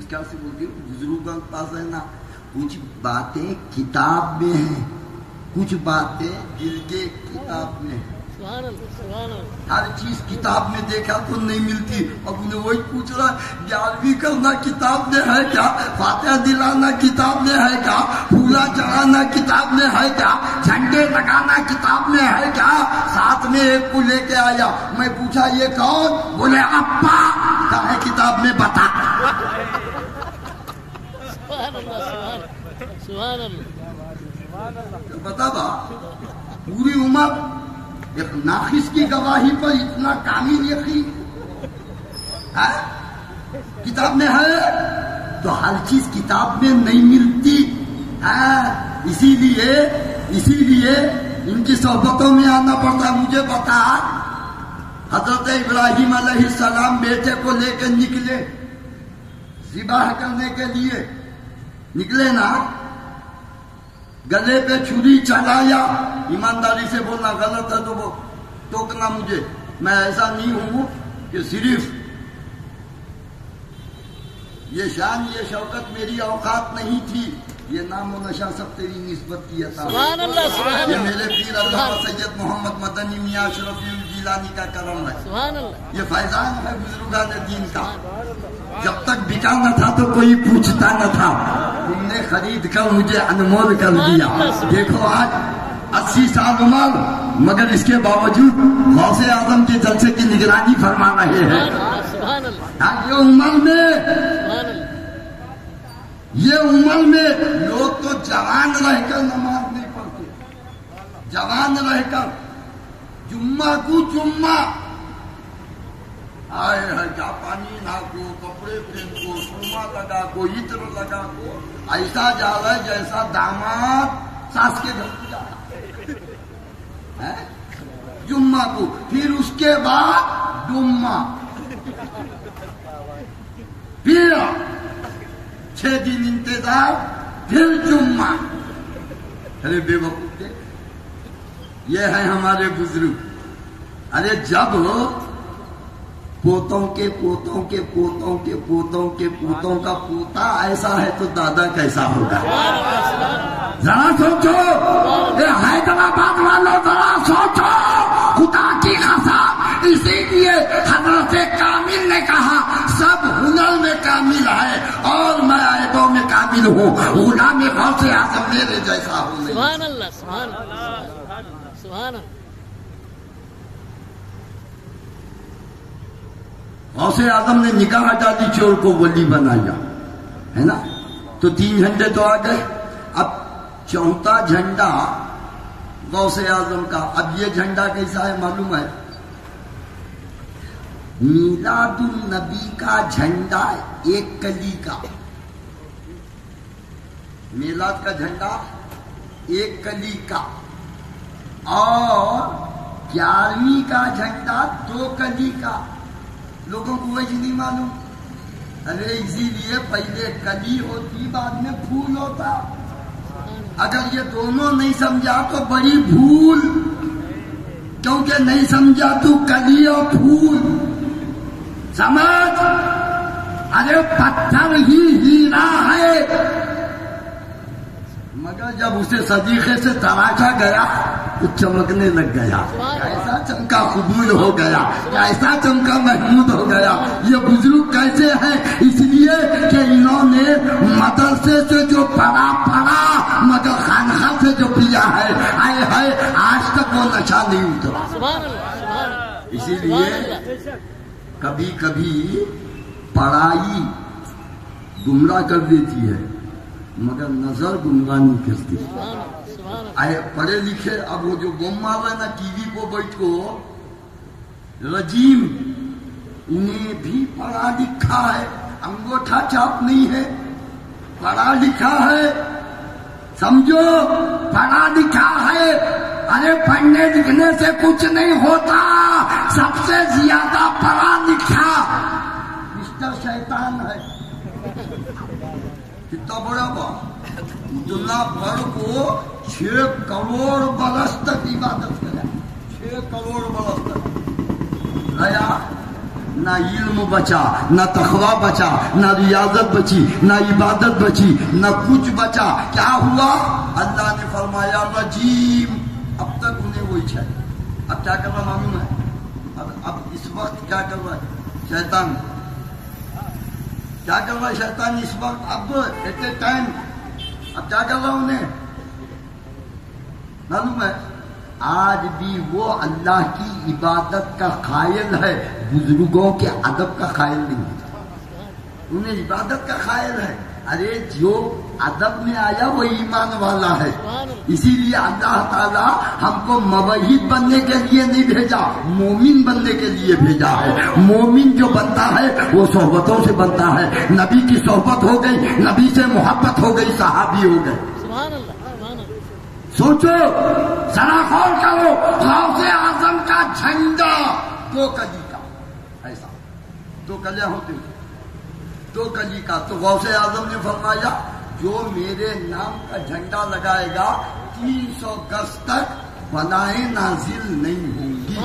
کیا سے بولتی ہوں، بزرگوں کے پاس ہے نا، کچھ باتیں کتاب میں ہیں، کچھ باتیں دل کے کتاب میں ہیں. ہر چیز کتاب میں دیکھا تو نہیں ملتی. اب انہیں وہی پوچھ رہا 11ویں کرنا کتاب میں ہے کیا؟ فاتحہ دلانا کتاب میں ہے کیا؟ پھولا چڑھانا کتاب میں ہے کیا؟ جھنڈے لگانا کتاب میں ہے کیا؟ ساتھ میں ایک کو لے کے آیا. میں پوچھا یہ کون؟ بولے ابا. کہا ہے کتاب میں بتا. بتا با پوری عمر ایک ناقص کی گواہی پر اتنا کامل یقین کتاب میں ہے تو ہر چیز کتاب میں نہیں ملتی. اسی لیے ان کی صحبتوں میں آنا پڑتا. مجھے بتا حضرت ابراہیم علیہ السلام بیٹے کو لے کے نکلے ذبح کرنے کے لیے، نکلے نا، گلے پہ چھری چلایا. ایمانداری سے بولنا، غلط ہے تو وہ ٹوکنا مجھے. میں ایسا نہیں ہوں کہ صرف یہ شان یہ شوکت میری اوقات نہیں تھی. یہ نام و نشا سب تیری نسبت کی عطا. سبحان اللہ، سبحان اللہ. یہ میرے پیر علامہ سید محمد مدنی میاں اشرفی جیلانی کا کرم ہے، سبحان اللہ، یہ فیضان ہے بزرگان دین کا۔ جب تک بکا نہ تھا تو کوئی پوچھتا نہ تھا، تم نے خرید کر مجھے انمول کر دیا۔ دیکھو آج 80 سال عمر، مگر اس کے باوجود غوث اعظم کے جلسے کی نگرانی فرما رہے ہیں۔ سبحان اللہ، یہ عمر میں، سبحان اللہ، یہ عمر میں لوگ تو جوان رہ کر نماز نہیں پڑھتے، جوان رہ کر جمعہ کو جمعہ آئے ہے، کیا پانی نہ کو، کپڑے پہن کو، سرما لگا کو، عطر لگا کو، ایسا جا رہا ہے جیسا داماد ساس کے گھر کو جا رہا ہے۔ جمعہ کو، پھر اس کے بعد جمعہ، پھر 6 دن انتظار، پھر جمعہ۔ ارے بے وقوف تھے، یہ ہے ہمارے بزرگ۔ ارے جب پوتوں کے پوتوں کے پوتوں کے پوتوں کے پوتوں کا پوتا ایسا ہے تو دادا کیسا ہوگا؟ ذرا سوچو، یہ حیدرآباد والوں ذرا سوچو، خدا کی قسم۔ اسی لیے حضرت کامل نے کہا سب ہنر میں کامل ہے اور میں عیبوں میں کامل ہوں، غلام غوث اعظم میرے جیسا ہوں نہیں۔ سبحان اللہ، سبحان اللہ، سبحان اللہ۔ غوث اعظم نے نکاح ہٹا دی، چور کو ولی بنایا، ہے نا؟ تو 3 جھنڈے تو آ گئے۔ اب 4تھا جھنڈا غوث اعظم کا، اب یہ جھنڈا کیسا ہے معلوم ہے؟ میلاد النبی کا جھنڈا 1 کلی کا، میلاد کا جھنڈا 1 کلی کا، اور 11ویں کا جھنڈا 2 کلی کا۔ لوگوں کو وہی نہیں معلوم۔ ارے اسی لیے پہلے کلی ہوتی، بعد میں پھول ہوتا۔ اگر یہ دونوں نہیں سمجھا تو بڑی بھول، کیونکہ نہیں سمجھا تو کلی اور پھول سمجھ۔ ارے پتھر ہی ہیرا ہے، مگر جب اسے صدیقے سے تراشا گیا تو چمکنے لگ گیا، ایسا چمکا قبول ہو گیا، ایسا چمکا محمود ہو گیا۔ یہ بزرگ کیسے ہیں؟ اس لیے کہ انہوں نے مدرسے سے جو پڑھا مگر خانقاہ سے جو پیا ہے، آئے ہے آج تک وہ نشہ نہیں اترا۔ سبحان اللہ، سبحان اللہ، اسی لیے کبھی کبھی پڑھائی گمراہ کر دیتی ہے مگر نظر گمراہ نہیں کرتی۔ آئے پڑھے لکھے، اب وہ جو بم مار رہے نا ٹی وی کو بیٹھ کو، رجیم، انہیں بھی پڑھا لکھا ہے، انگوٹھا چھاپ نہیں ہے، پڑھا لکھا ہے، سمجھو پڑھا لکھا ہے۔ ارے پڑھنے لکھنے سے کچھ نہیں ہوتا، سب سے زیادہ پڑھا لکھا مسٹر شیطان ہے۔ کتنا بڑا بات، اتنا بڑھ کو 6 کروڑ برس تک عبادت کرا، 6 کروڑ برس تک گیا، نہ علم بچا، نہ تقویٰ بچا، نہ ریاضت بچی، نہ عبادت بچی، نہ کچھ بچا۔ کیا ہوا؟ اللہ نے فرمایا رجیم۔ اب تک انہیں وہ اچھا ہے۔ اب کیا کر رہا معلوم ہے؟ اب اس وقت کیا کر رہا ہے شیطان؟ کیا کر رہا ہے شیطان اس وقت؟ اب ایٹ اے ٹائم اب کیا کر رہا انہیں معلوم ہے؟ آج بھی وہ اللہ کی عبادت کا قائل ہے، بزرگوں کے ادب کا قائل نہیں ہے، انہیں عبادت کا قائل ہے۔ ارے جو ادب میں آیا وہ ایمان والا ہے۔ اسی لیے اللہ تعالیٰ ہم کو موحد بننے کے لیے نہیں بھیجا، مومن بننے کے لیے بھیجا ہے۔ مومن جو بنتا ہے وہ صحبتوں سے بنتا ہے، نبی کی صحبت ہو گئی، نبی سے محبت ہو گئی، صحابی ہو گئے۔ سوچو ذرا غور کرو، غوث اعظم کا جھنڈا 2 کلی کا، ایسا 2 کلیاں ہوتی ہیں، 2 کلی کا۔ تو غوث اعظم نے فرمایا جو میرے نام کا جھنڈا لگائے گا 300 گز تک بلائیں نازل نہیں ہوں گی۔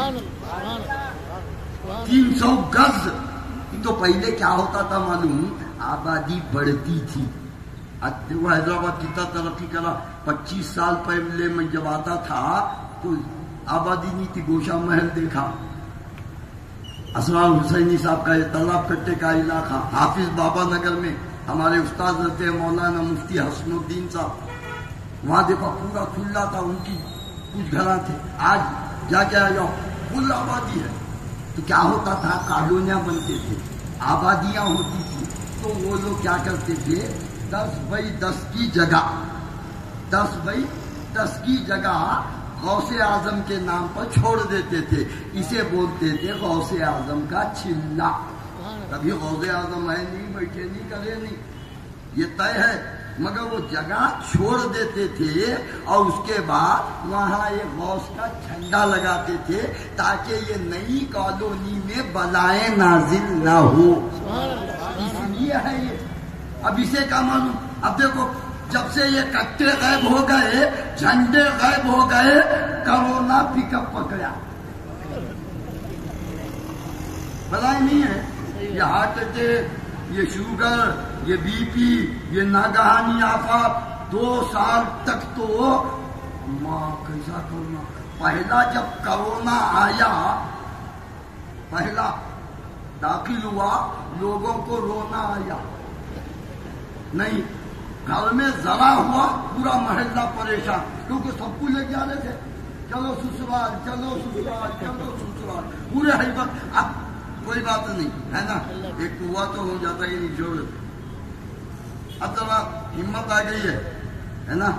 300 گز۔ تو پہلے کیا ہوتا تھا معلوم؟ آبادی بڑھتی تھی۔ وہ حیدرآباد کتنا ترقی کرا، 25 سال پہلے میں جب آتا تھا تو آبادی نہیں تھی، گوشہ محل دیکھا، اسرار حسینی صاحب کا یہ تالاب کٹے کا علاقہ، حافظ بابا نگر میں ہمارے استاد رہتے ہیں مولانا مفتی حسن الدین صاحب، وہاں دیکھو پورا کھلا تھا، ان کی کچھ گھراں تھے، آج جا کے آیا کل آبادی ہے۔ تو کیا ہوتا تھا، کالونیاں بنتے تھے، آبادیاں ہوتی تھی، تو وہ لوگ کیا کرتے تھے 10x10 کی جگہ 10x10 کی جگہ غوث اعظم کے نام پر چھوڑ دیتے تھے، اسے بولتے تھے غوث اعظم کا چلا۔ کبھی غوث اعظم ہے نہیں، بیٹھے نہیں، کرے نہیں، یہ طے ہے، مگر وہ جگہ چھوڑ دیتے تھے اور اس کے بعد وہاں ایک غوث کا جھنڈا لگاتے تھے تاکہ یہ نئی کالونی میں بلائیں نازل نہ ہو۔ اس لیے ہے یہ، اب اسے کیا معلوم، اب دیکھو جب سے یہ کٹے غائب ہو گئے، جھنڈے غائب ہو گئے، کرونا پک اپ پکڑا، بلائیں نہیں ہے، یہ ہارٹ اٹیک، یہ شوگر، یہ بی پی، یہ ناگہانی آفات، 2 سال تک تو ماں کیسا کرونا۔ پہلا جب کرونا آیا، پہلا داخل ہوا، لوگوں کو رونا آیا نہیں، گھر میں ذرا ہوا پورا محلہ پریشان، کیونکہ سب کو لے کے آ رہے تھے، چلو سسرال، چلو سسرال، چلو سسرال، پورے حیبت۔ اب کوئی بات نہیں ہے نا، ایک ہوا تو ہو جاتا ہی نہیں، چھوڑ، اب ذرا ہمت آ گئی ہے نا،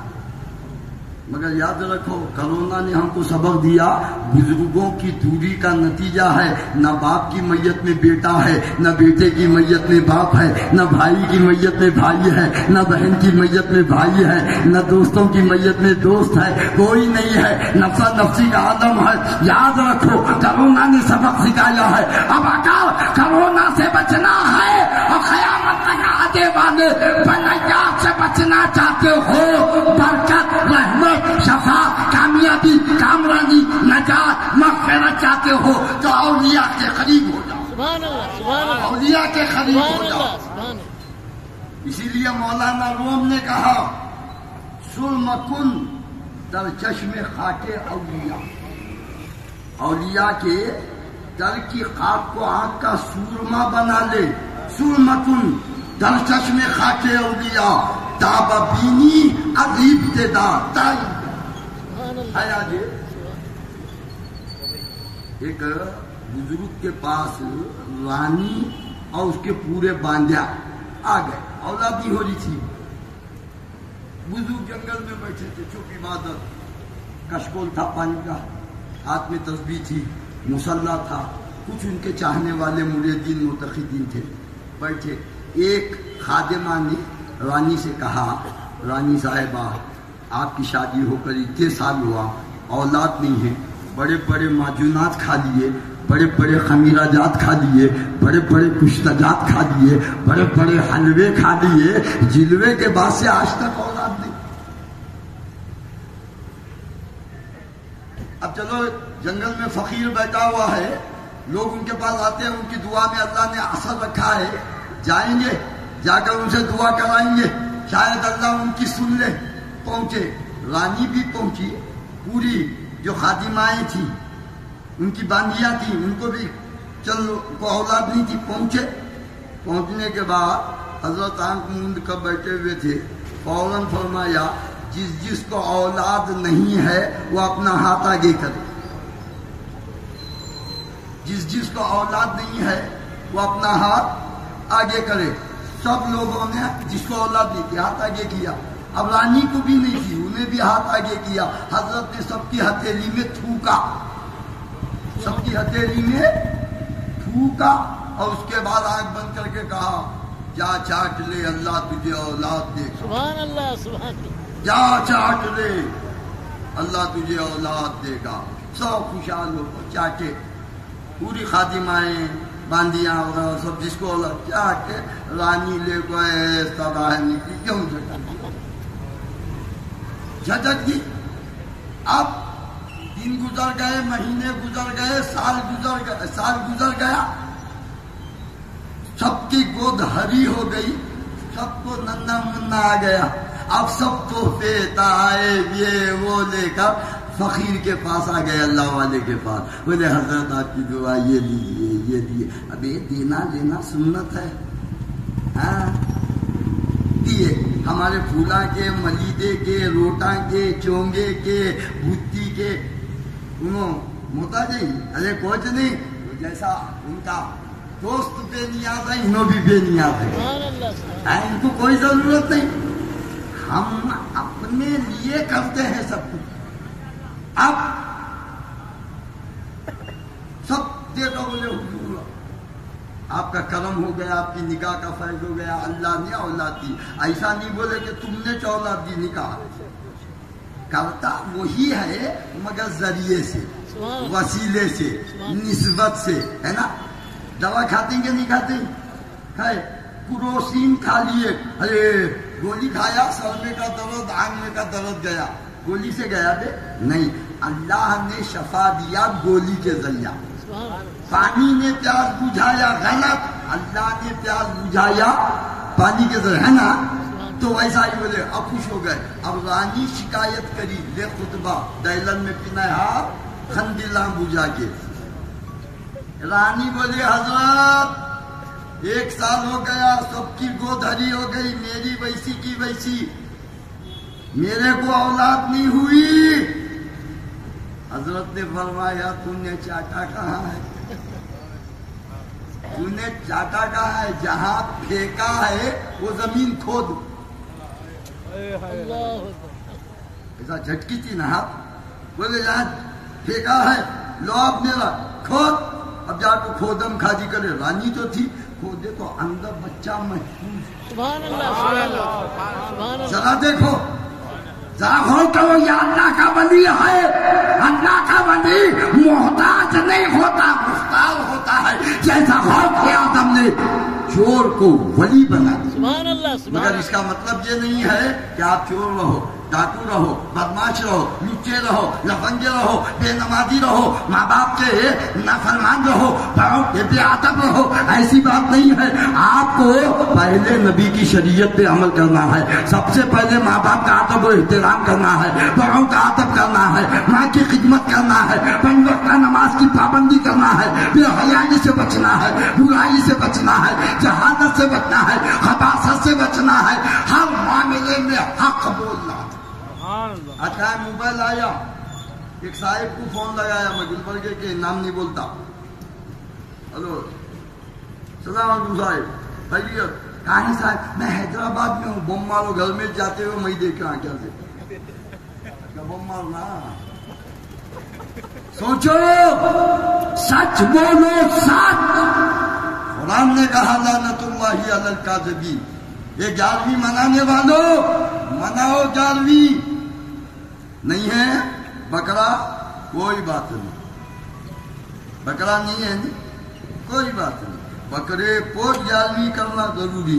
مگر یاد رکھو کرونا نے ہم کو سبق دیا، بزرگوں کی دوری کا نتیجہ ہے، نہ باپ کی میت میں بیٹا ہے، نہ بیٹے کی میت میں باپ ہے، نہ بھائی کی میت میں بھائی ہے، نہ بہن کی میت میں بھائی ہے، نہ دوستوں کی میت میں دوست ہے، کوئی نہیں ہے، نفسا نفسی کا عالم ہے۔ یاد رکھو کرونا نے سبق سکھایا ہے، اب اگر کرونا سے بچنا ہے اور قیامت تک آنے والے بلایات سے بچنا چاہتے ہو، برکت، رحمت، شفا، کامیابی، کامرانی، نجات، مغفرت چاہتے ہو تو اولیاء کے قریب ہو جاؤ، سبحان اللہ، سبحان اللہ، اولیاء کے قریب ہو جاؤ۔ سبحان اللہ۔ اسی لیے مولانا روم نے کہا سرم کن در چشم خاک اولیاء، اولیاء کے در کی خاک کو آنکھ کا سورما بنا لے، سرم کن در چشم خاک اولیاء تاب بینی عذیب دار آیا جی۔ ایک بزرگ کے پاس رانی اور اس کے پورے باندیا آ گئے، اولاد نہیں ہو رہی تھی، بزرگ جنگل میں بیٹھے تھے، چپ عبادت، کشکول تھا پانی کا، ہاتھ میں تسبیح تھی، مصلی تھا، کچھ ان کے چاہنے والے مریدین متقدین تھے بیٹھے۔ ایک خادمہ نے رانی سے کہا، رانی صاحبہ آپ کی شادی ہو کر اتنے سال ہوا، اولاد نہیں ہے، بڑے بڑے معجونات کھا لیے، بڑے بڑے خمیرہ جات کھا لیے، بڑے بڑے کشتجات کھا لیے، بڑے بڑے حلوے کھا لیے، جلوے کے بعد سے آج تک اولاد نہیں۔ اب چلو جنگل میں فقیر بیٹھا ہوا ہے، لوگ ان کے پاس آتے ہیں، ان کی دعا میں اللہ نے اثر رکھا ہے، جائیں گے، جا کر ان سے دعا کرائیں گے، شاید اللہ ان کی سن لے۔ پہنچے، رانی بھی پہنچی، پوری جو خادمائیں تھیں ان کی باندیاں تھیں، ان کو بھی چلو کو اولاد نہیں تھی، پہنچے۔ پہنچنے کے بعد حضرت آنکھ موند کر بیٹھے ہوئے تھے، فوراً فرمایا جس جس کو اولاد نہیں ہے وہ اپنا ہاتھ آگے کرے، جس جس کو اولاد نہیں ہے وہ اپنا ہاتھ آگے کرے۔ سب لوگوں نے جس کو اولاد نہیں تھی ہاتھ آگے کیا، اب رانی کو بھی نہیں تھی، انہیں بھی ہاتھ آگے کیا۔ حضرت نے سب کی ہتھیلی میں تھوکا، سب کی ہتھیلی میں تھوکا، اور اس کے بعد آنکھ بند کر کے کہا جا چاٹ لے، اللہ تجھے اولاد دے گا، سبحان اللہ، سبحان اللہ، جا چاٹ لے، اللہ تجھے اولاد دے گا۔ سب خوشحال ہو کر چاٹے، پوری خادمائیں، باندیاں اور سب جس کو اولاد چاٹ کے رانی لے گئے، سراہ نکلی، کیوں جھجک گئی۔ اب دن گزر گئے، مہینے گزر گئے، سال گزر گیا، سب کی گود ہری ہو گئی، سب کو ننا منا آ گیا۔ اب سب تحفے تائے یہ وہ لے کر فقیر کے پاس آ گئے، اللہ والے کے پاس، بولے حضرت آپ کی دعا یہ لیجیے یہ دیے. اب یہ دینا لینا سنت ہے. ہاں دیے ہمارے پھولا کے، ملیدے کے، روٹا کے، چونگے کے، بھتی کے، انہوں محتاج نہیں. ارے کچھ نہیں، جیسا ان کا دوست بے نیاز ہے، انہوں بھی بے نیاز ہے. ان کو کوئی ضرورت نہیں. ہم اپنے لیے کرتے ہیں سب کچھ. اب سب دیکھو بولے حضور آپ کا کرم ہو گیا، آپ کی نکاح کا فیض ہو گیا، اللہ نے اولاد دی. ایسا نہیں بولے کہ تم نے اولاد دی. نکاح کرتا وہی ہے مگر ذریعے سے، وسیلے سے، نسبت سے، ہے نا. دوا کھاتے کہ نہیں کھاتے؟ کھائے. کروسین کھا لیے، ارے گولی کھایا، سر میں کا درد، آنکھ میں کا درد گیا، گولی سے گیا بے نہیں. اللہ نے شفا دیا گولی کے ذریعہ. پانی نے پیاس بجھایا غلط، اللہ نے پیاس بجھایا پانی کے ذریعہ، ہے نا. تو ویسا ہی بولے اب خوش ہو گئے. اب رانی شکایت کری، لے خطبہ دیلن میں پینا ہے ہاتھ خندیلاں بجھا کے. رانی بولے حضرت 1 سال ہو گیا، سب کی گود ہری ہو گئی، میری ویسی کی ویسی، میرے کو اولاد نہیں ہوئی. حضرت نے فرمایا تم نے چاٹا کہاں ہے؟ تم نے چاٹا کہاں ہے؟ جہاں پھینکا ہے وہ زمین کھود. ایسا جھٹکی تھی نا ہاتھ. بولے جہاں پھینکا ہے لو اب میرا کھود. اب جا تو کھودم کھاجی کرے. رانی تو تھی، کھودے تو اندر بچہ محفوظ. ذرا دیکھو، ذرا غور کرو، یہ اللہ کا ولی ہے. اللہ کا ولی محتاج نہیں ہوتا، مختار ہوتا ہے. جیسا غور کیا آدم نے چور کو ولی بنا دیا. مگر اس کا مطلب یہ نہیں ہے کہ آپ چور رہو، ڈاکو رہو، بدماش رہو، لچے رہو، لفنگے رہو، بے نمازی رہو، ماں باپ کے نافرمان رہو، بے ادب رہو. ایسی بات نہیں ہے. آپ کو پہلے نبی کی شریعت پہ عمل کرنا ہے. سب سے پہلے ماں باپ کا ادب و احترام کرنا ہے، بڑوں کا ادب کرنا ہے، ماں کی خدمت کرنا ہے، 5 وقت نماز کی پابندی کرنا ہے، بے حیائی سے بچنا ہے، برائی سے بچنا ہے، جہالت سے بچنا ہے، خباثت سے بچنا ہے، ہر معاملے میں حق بولنا. اچھا موبائل آیا، ایک صاحب کو فون لگایا، میں گلبرگے کے نام نہیں بولتا. ہلو السلام علیکم صاحب، خیریت؟ کہانی صاحب میں حیدرآباد میں ہوں، بم مارو. گھر میں جاتے ہوئے میں دیکھ رہا کیا سے بم مارنا. سوچو، سچ بولو، سچ. قرآن نے کہا لعنت اللہ علی الکاذبین. یہ 11ویں منانے والوں مناؤ. 11ویں نہیں ہے بکرا، کوئی بات نہیں. بکرا نہیں ہے کوئی بات نہیں. بکرے پوچھ 11ویں کرنا ضروری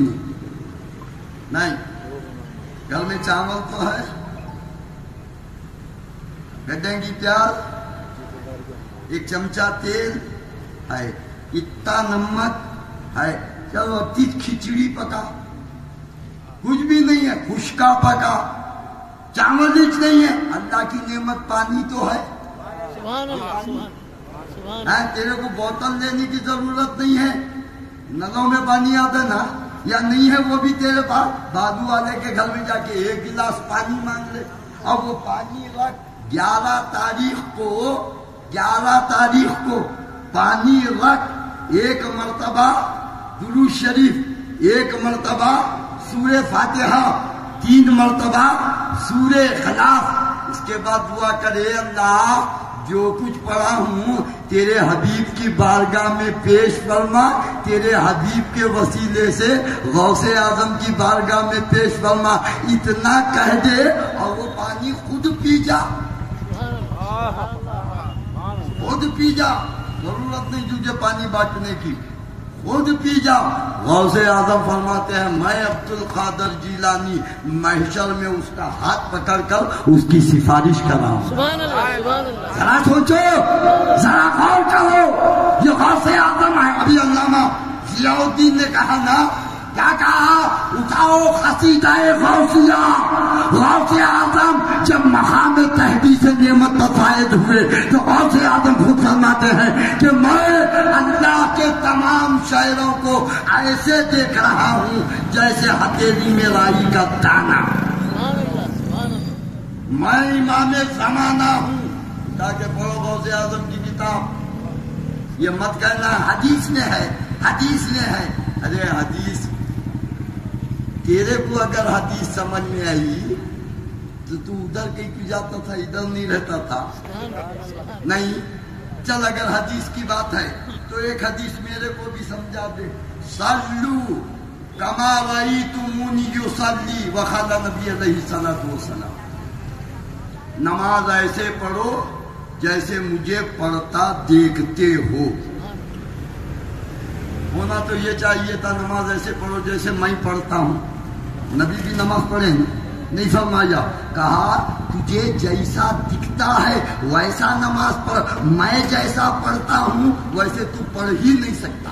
نہیں. گھر میں چاول تو ہے، گڈھے کی پیاز، 1 چمچہ تیل ہے، اتنا نمک ہے. چلو تیز کھچڑی پکا، کچھ بھی نہیں ہے، خشکا پکا، چاول نہیں ہے. اللہ کی نعمت پانی تو ہے. تیرے کو بوتل لینے کی ضرورت نہیں ہے، نلوں میں پانی آتا ہے نا، یا نہیں ہے وہ بھی تیرے پاس. بازو والے کے گھر میں جا کے 1 گلاس پانی مانگ لے. اب وہ پانی رکھ. 11 تاریخ کو پانی رکھ. 1 مرتبہ درود شریف، 1 مرتبہ سورہ فاتحہ، 3 مرتبہ سورہ اخلاص. اس کے بعد دعا کرے اللہ جو کچھ پڑھا ہوں تیرے حبیب کی بارگاہ میں پیش فرما، تیرے حبیب کے وسیلے سے غوث اعظم کی بارگاہ میں پیش فرما. اتنا کہہ دے اور وہ پانی خود پی جا، خود پی جا. ضرورت نہیں تجھے پانی بانٹنے کی، خود پی جا. غوث اعظم فرماتے ہیں میں عبد القادر جیلانی محشر میں اس کا ہاتھ پکڑ کر اس کی سفارش کر رہا ہوں. ذرا سوچو، ذرا غور کرو، یہ غوث اعظم ہے. ابھی علامہ ضیاء الدین نے کہا نا کیا کہا؟ اٹھاؤ قصیدہ غوثیہ. غوث اعظم جب مقام تحدیث نعمت پر فائز ہوئے تو غوث اعظم خود فرماتے ہیں کہ میں اللہ کے تمام شاعروں کو ایسے دیکھ رہا ہوں جیسے ہتھیلی میں رائی کا دانہ. میں امام زمانہ ہوں. تاکہ پڑھو غوث اعظم کی کتاب. یہ مت کہنا حدیث میں ہے، حدیث میں ہے. ارے حدیث تیرے کو اگر حدیث سمجھ میں آئی تو ادھر کہیں جاتا تھا، ادھر نہیں رہتا تھا. نہیں چل اگر حدیث کی بات ہے تو ایک حدیث میرے کو بھی سمجھا دے. صلو کما رأیتمونی یصلی وقال نبی علیہ الصلوۃ والسلام. نماز ایسے پڑھو جیسے مجھے پڑھتا دیکھتے ہو. ہونا تو یہ چاہیے تھا نماز ایسے پڑھو جیسے میں پڑھتا ہوں. نبی بھی نماز پڑھے نہیں فرمایا. کہا تجھے جیسا دکھتا ہے ویسا نماز پڑھ. میں جیسا پڑھتا ہوں ویسے تو پڑھ ہی نہیں سکتا.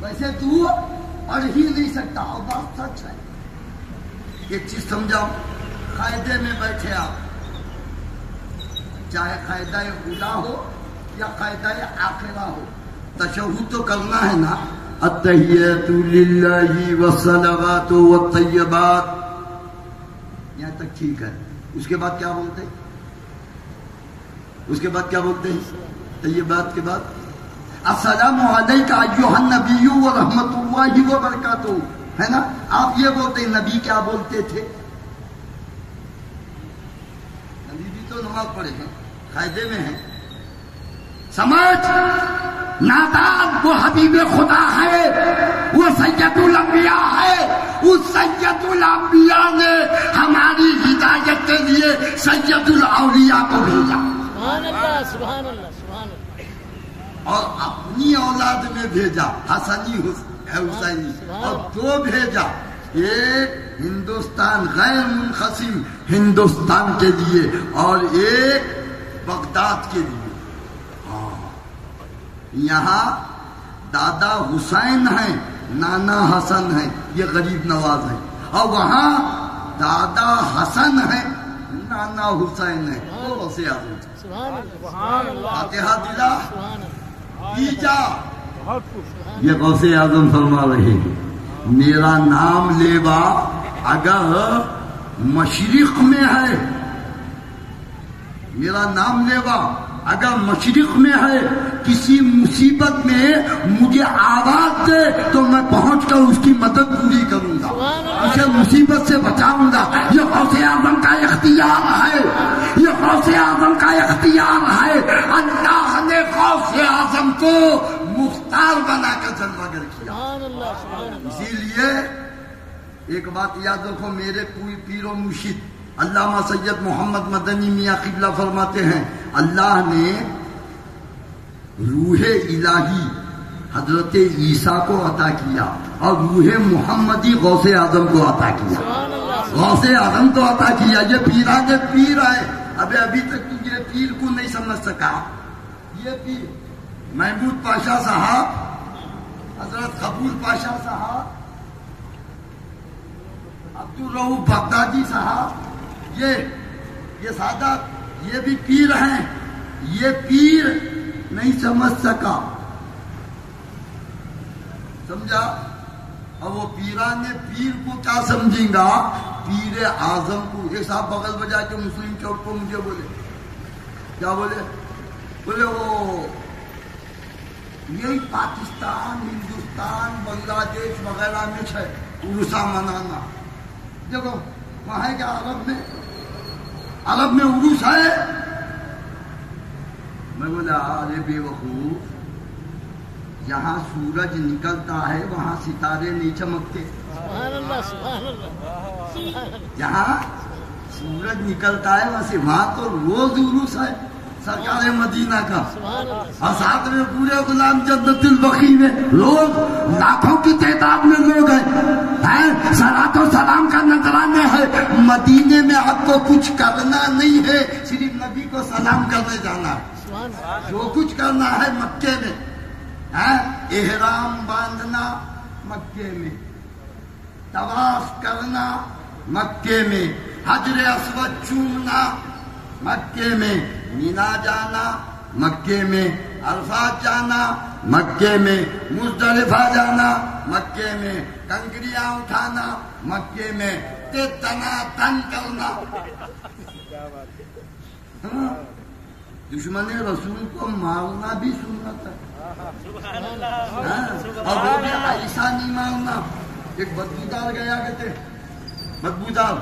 ویسے تو پڑھ ہی نہیں سکتا. اور بات سچ ہے. ایک چیز سمجھاؤ. قاعدے میں بیٹھے آپ، چاہے قاعدہ اولا ہو یا قاعدہ آخرہ ہو، تشہد تو کرنا ہے نا. التحیات للہ والصلوات والطیبات، یہاں تک ٹھیک ہے. اس کے بعد کیا بولتے ہیں؟ اس کے بعد کیا بولتے ہیں؟ طیبات کے بعد السلام علیک ایھا النبی ورحمۃ اللہ وبرکاتہ، ہے نا. آپ یہ بولتے ہیں. نبی کیا بولتے تھے؟ نبی بھی تو نماز پڑھے ہیں، قاعدے میں ہیں. سمجھ نادان وہ حبیب خدا ہے، وہ سید الانبیاء ہے. اس سید الانبیاء نے ہماری ہدایت کے لیے سید الاولیاء کو بھیجا. سبحان اللہ سبحان اللہ سبحان اللہ. اور اپنی اولاد میں بھیجا، حسنی حسینی. اور دو بھیجا، ایک ہندوستان غیر منقسم ہندوستان کے لیے اور ایک بغداد کے لیے. یہاں دادا حسین ہیں، نانا حسن ہیں، یہ غریب نواز ہیں. اور وہاں دادا حسن ہیں، نانا حسین ہیں. وہ غوث اعظم. فاتحہ دلا پیجا. یہ غوث اعظم فرما رہے ہیں میرا نام لیوا اگر مشرق میں ہے، میرا نام لیوا اگر مشرق میں ہے، کسی مصیبت میں مجھے آواز دے تو میں پہنچ کر اس کی مدد پوری کروں گا، اسے مصیبت سے بچاؤں گا. یہ غوث اعظم کا اختیار ہے، یہ غوث اعظم کا اختیار ہے. اللہ نے غوث اعظم کو مختار بنا کر جلوگر کیا. اسی لیے ایک بات یاد رکھو، میرے پیر و مرشد علامہ سید محمد مدنی میاں قبلہ فرماتے ہیں اللہ نے روح الہی حضرت عیسیٰ کو عطا کیا اور روح محمدی غوث اعظم کو عطا کیا. غوث اعظم کو عطا کیا. یہ پیران پیر ہے. ابھی تک تو یہ پیر کو نہیں سمجھ سکا. یہ پیر محمود پاشا صاحب، حضرت قبول پاشا صاحب، عبدالرؤوف بغدادی صاحب، یہ سادات، یہ بھی پیر ہیں. یہ پیر نہیں سمجھ سکا. سمجھا؟ اور وہ پیران پیر کو کیا سمجھیں گا؟ پیر اعظم کو. ایک صاحب بغل بجا کے مسلم چوک کو مجھے بولے، کیا بولے؟ بولے وہ یہی پاکستان، ہندوستان، بنگلہ دیش وغیرہ میں ہے عرصہ منانا. دیکھو وہاں ہے کیا عرب میں عروس ہے. میں بولا ارے بے وقوف، جہاں سورج نکلتا ہے وہاں ستارے نہیں چمکتے. جہاں سورج نکلتا ہے وہاں تو روز عروس ہے سرکار مدینہ کا. اور ساتھ میں پورے غلام جنت البقیع میں لوگ لاکھوں کی تعداد میں لوگ ہیں. صلاۃ و سلام کا نذرانہ ہے. مدینے میں آپ کو کچھ کرنا نہیں ہے، صرف نبی کو سلام کرنے جانا ہے. جو کچھ کرنا ہے مکے میں احرام باندھنا، مکے میں، طواف کرنا مکے میں، حجر اسود چومنا مکے میں، مینا جانا مکے میں، عرفات جانا مکے میں، مزدلفہ جانا مکے میں، کنکریاں اٹھانا مکے میں، تنا تن کرنا۔ دشمن رسول کو مارنا بھی سنت ہے، اور وہ بھی ایسا نہیں مارنا۔ ایک بدبودار گیا کہتے بدبودار،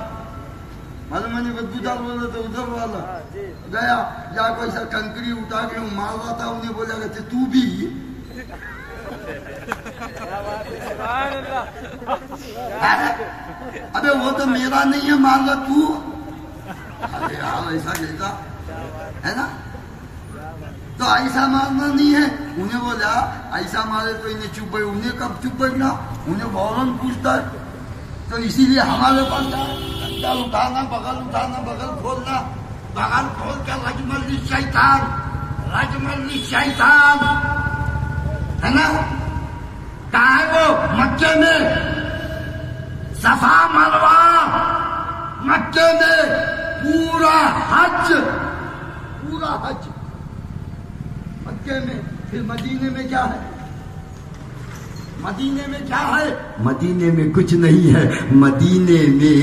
معلوم نہیں بدبودار بولا تو ادھر والا گیا، جا کوئی سا کنکری اٹھا کے مار رہا تھا، انہیں بولا کہتے تو بھی ابے وہ تو میرا نہیں ہے، مان لو تو۔ ارے یار ایسا کہتا ہے نا، تو ایسا مارنا نہیں ہے۔ انہیں بولا ایسا مارے تو انہیں چپ گئے، انہیں کب چپ گئے؟ انہیں فوراً پوچھتا ہے۔ تو اسی لیے ہمارے پاس ڈنڈا اٹھانا، بغل اٹھانا، بغل کھولنا، بغل کھول کر رجم للشیطان، رجم للشیطان، ہے نا؟ کہاں ہے وہ؟ مکے میں صفا مروہ، مکے میں پورا حج، پورا حج مکے میں۔ پھر مدینے میں کیا ہے؟ مدینے میں کیا ہے؟ مدینے میں کچھ نہیں ہے۔ مدینے میں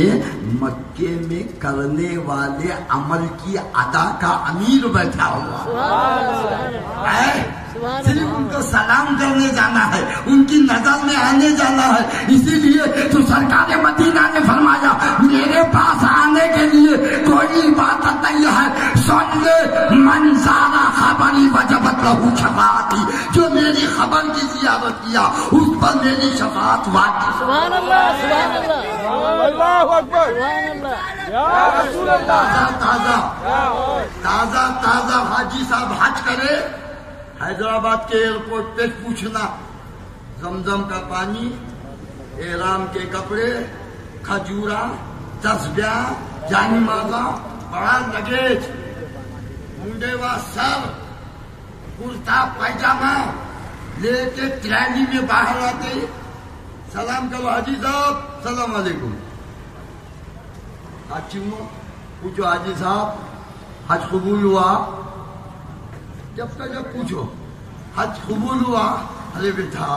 مکے میں کرنے والے عمل کی ادا کا امیر بیٹھا ہوا ہے، صرف ان کو سلام کرنے جانا ہے، ان کی نظر میں آنے جانا ہے۔ اسی لیے تو سرکار مدینہ نے فرمایا میرے پاس آنے کے لیے کوئی عبادت نہیں ہے، سن لے من زارا خبری وجبت لہو شفاعتی، جو میری خبر کی زیارت کیا اس پر میری شفاعت واجب۔ سبحان اللہ، سبحان اللہ، اللہ اکبر، سبحان اللہ، یا رسول اللہ۔ تازہ تازہ حاجی صاحب حج کرے، حیدرآباد کے ایئرپورٹ پہ پوچھنا، زمزم کا پانی، احرام کے کپڑے، کھجورا، تسبیح، جانی مازا، بڑا لگیج، منڈے وا سر، کرتا پائجامہ لے کے ٹرالی میں باہر آتے، سلام کرو حاجی صاحب، السلام علیکم، پوچھو حاجی صاحب حج قبول ہوا؟ جب پوچھو حج قبول ہوا؟ ارے بیٹا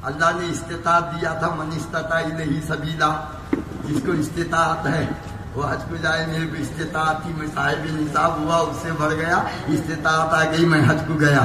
اللہ نے استطاعت دیا تھا، من استطاع الیہ سبیلا، جس کو استطاعت ہے وہ حج کو جائے۔ میرے کو استطاعت تھی، میں صاحب نصاب ہوا، اس سے بڑھ گیا، استطاعت آ گئی، میں حج کو گیا۔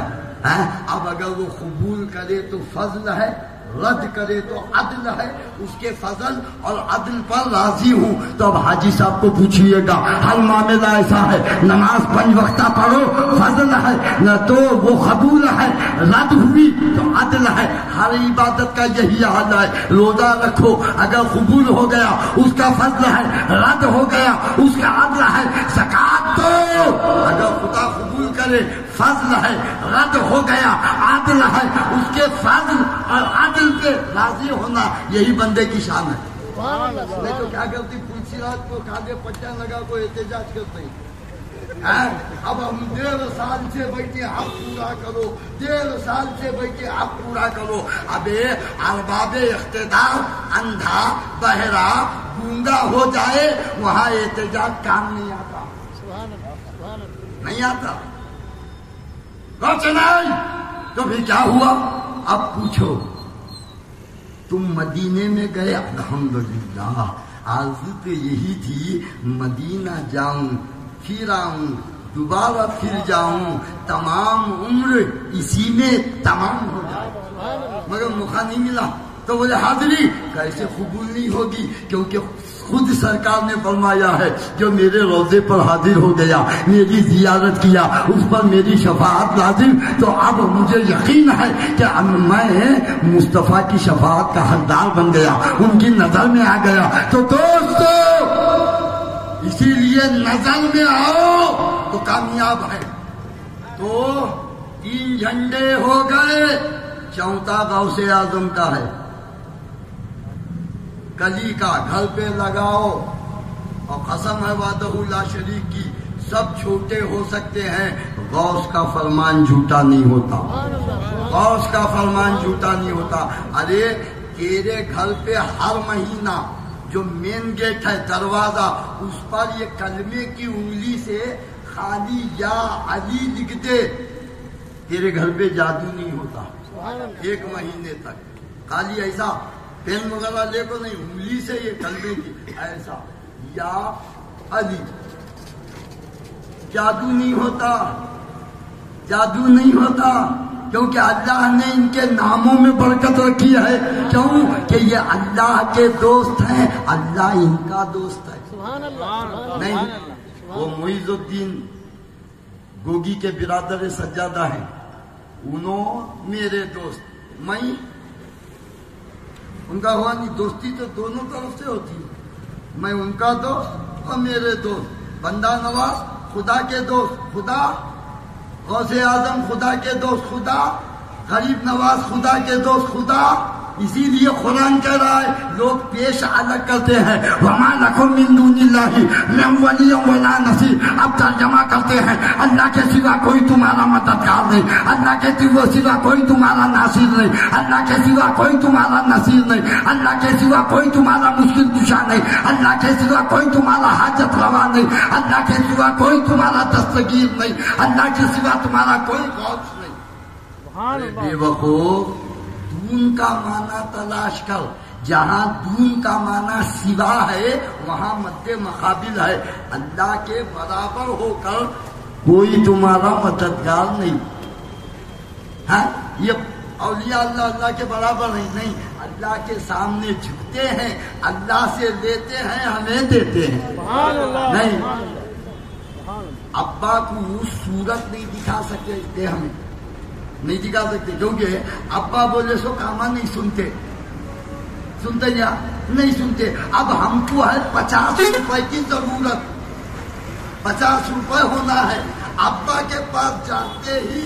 اب اگر وہ قبول کرے تو فضل ہے، رد کرے تو عدل ہے، اس کے فضل اور عدل پر راضی ہوں۔ تو اب حاجی صاحب کو پوچھئے گا ہر معاملہ ایسا ہے، نماز 5 وقتہ پڑھو فضل ہے، نہ تو وہ قبول ہے، رد ہوئی تو عدل ہے۔ ہر عبادت کا یہی حال ہے، روزہ رکھو اگر قبول ہو گیا اس کا فضل ہے، رد ہو گیا اس کا عدل ہے۔ زکات دو اگر خدا قبول کرے فضل ہے، رد ہو گیا عدل ہے، اس کے فضل اور عدل پہ راضی ہونا یہی بندے کی شان ہے۔ میں تو کیا کرتی، پوچھی رات کو کھادے پٹیاں لگا کو احتجاج کرتے ہیں۔ اب ہم 1.5 سال سے بیٹھے حق پورا کرو، 1.5 سال سے بیٹھے حق پورا کرو۔ اب ارباب اقتدار اندھا بہرا گونگا ہو جائے، وہاں احتجاج کام نہیں آتا، نہیں آتا، نہیں۔ تو پھر کیا ہوا؟ اب پوچھو تم مدینے میں گئے، الحمدللہ آرزو تو یہی تھی مدینہ جاؤں، پھر آؤں، دوبارہ پھر جاؤں، تمام عمر اسی میں تمام ہو جائے، مگر موقع نہیں ملا۔ تو بولے حاضری کیسے قبول نہیں ہوگی، کیونکہ خود سرکار نے فرمایا ہے جو میرے روضے پر حاضر ہو گیا، میری زیارت کیا، اس پر میری شفاعت لازم۔ تو اب مجھے یقین ہے کہ میں مصطفیٰ کی شفاعت کا حقدار بن گیا، ان کی نظر میں آ گیا۔ تو دوستو اسی لیے نظر میں آؤ تو کامیاب ہے۔ تو 3 جھنڈے ہو گئے، 4تھا غوث اعظم کا ہے، کلی کا گھر پہ لگاؤ، اور قسم ہے وحدہ لا شریک کی سب چھوٹے ہو سکتے ہیں، غوث کا فرمان جھوٹا نہیں ہوتا، غوث کا فرمان جھوٹا نہیں ہوتا۔ ارے تیرے گھر پہ ہر مہینہ جو مین گیٹ ہے دروازہ، اس پر یہ کلمے کی انگلی سے خالی یا علی لکھ دے، تیرے گھر پہ جادو نہیں ہوتا 1 مہینے تک۔ خالی ایسا پین وغیرہ لے کو نہیں، انگلی سے یہ کلمے کی ایسا یا علی، جادو نہیں ہوتا، جادو نہیں ہوتا، کیونکہ اللہ نے ان کے ناموں میں برکت رکھی ہے۔ کیوں کہ یہ اللہ کے دوست ہیں، اللہ ان کا دوست ہے۔ نہیں، وہ معیز الدین گوگی کے برادر سجادہ ہیں، انہوں میرے دوست، میں ان کا ہوا نہیں۔ دوستی تو دونوں طرف سے ہوتی ہے، میں ان کا دوست اور میرے دوست۔ بندہ نواز خدا کے دوست خدا، غوث اعظم خدا کے دوست خدا، غریب نواز خدا کے دوست خدا۔ اسی لیے قرآن کہہ رہا ہے، لوگ پیش الگ کرتے ہیں، وَمَا لَكُم مِّن دُونِ اللَّهِ مِن وَلِيٍّ وَلَا نَصِيرٍ۔ اب ترجمہ کرتے ہیں، اللہ کے سوا کوئی تمہارا مددگار نہیں، اللہ کے سوا کوئی تمہارا ناصر نہیں، اللہ کے سوا کوئی تمہارا نصیر نہیں، اللہ کے سوا کوئی تمہارا مشکل کشا نہیں، اللہ کے سوا کوئی تمہارا حاجت روا نہیں، اللہ کے سوا کوئی تمہارا دستگیر نہیں، اللہ کے سوا تمہارا کوئی غوث نہیں۔ بے وقوف، دون کا معنی تلاش کر، جہاں دون کا معنی سوا ہے وہاں مد مقابل ہے۔ اللہ کے برابر ہو کر کوئی تمہارا مددگار نہیں۔ ہاں، یہ اولیاء اللہ کے برابر نہیں، اللہ کے سامنے جھکتے ہیں، اللہ سے لیتے ہیں، ہمیں دیتے ہیں۔ نہیں، ابا کو صورت نہیں دکھا سکتے، ہمیں نہیں دکھا سکتے، کیونکہ ابا بولے سو کاما نہیں سنتے یا نہیں سنتے۔ اب ہم کو ہے 50 روپے کی ضرورت، 50 روپے ہونا ہے، ابا کے پاس جاتے ہی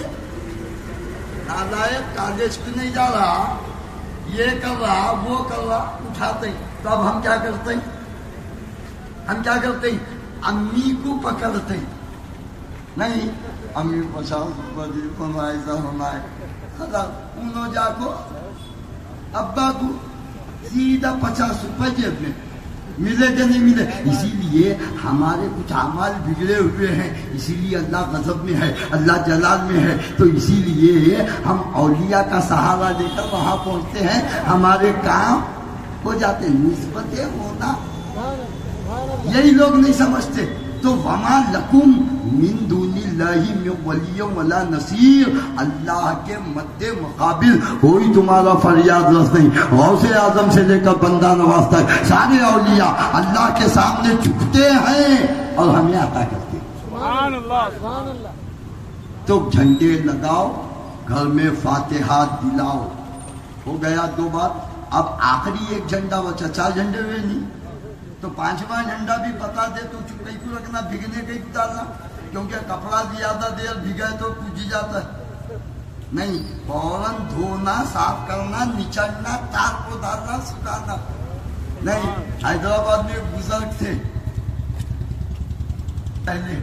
نالائق کالج کی نہیں جا رہا، یہ کر رہا وہ کر رہا، اٹھاتے ہیں۔ تو اب ہم کیا کرتے ہیں؟ امی کو پکڑتے ہیں، نہیں امی 50 روپے دی ایسا ہونا ہے، انہوں جا کو ابا کو سیدھا 50 روپے جیب میں ملے کہ نہیں ملے۔ اسی لیے ہمارے کچھ اعمال بگڑے ہوئے ہیں، اسی لیے اللہ غضب میں ہے، اللہ جلال میں ہے، تو اسی لیے ہم اولیاء کا سہارا لے کر وہاں پہنچتے ہیں، ہمارے کام ہو جاتے ہیں۔ نسبتیں ہونا یہی لوگ نہیں سمجھتے۔ تو وما لکم من دون اللہ من ولی ولا نصیر، اللہ کے مد مقابل کوئی تمہارا فریاد رس نہیں۔ غوث اعظم سے لے کر بندہ نواز تک سارے اولیاء اللہ کے سامنے جھکتے ہیں اور ہمیں عطا کرتے ہیں۔ سبحان اللہ، سبحان اللہ۔ تو جھنڈے لگاؤ، گھر میں فاتحہ دلاؤ، ہو گیا 2 بار۔ اب آخری ایک جھنڈا بچا، 4 جھنڈے ہوئے نہیں، تو 5واں جھنڈا بھی بتا دے تو چپئی کو رکھنا، بھگنے کے ڈالنا، کیونکہ کپڑا زیادہ دیر بھگے تو پوجی جاتا ہے۔ نہیں، فوراً دھونا، صاف کرنا، نچڑنا، تار کو ڈالنا، سکھانا۔ نہیں، حیدرآباد میں ایک بزرگ تھے، پہلے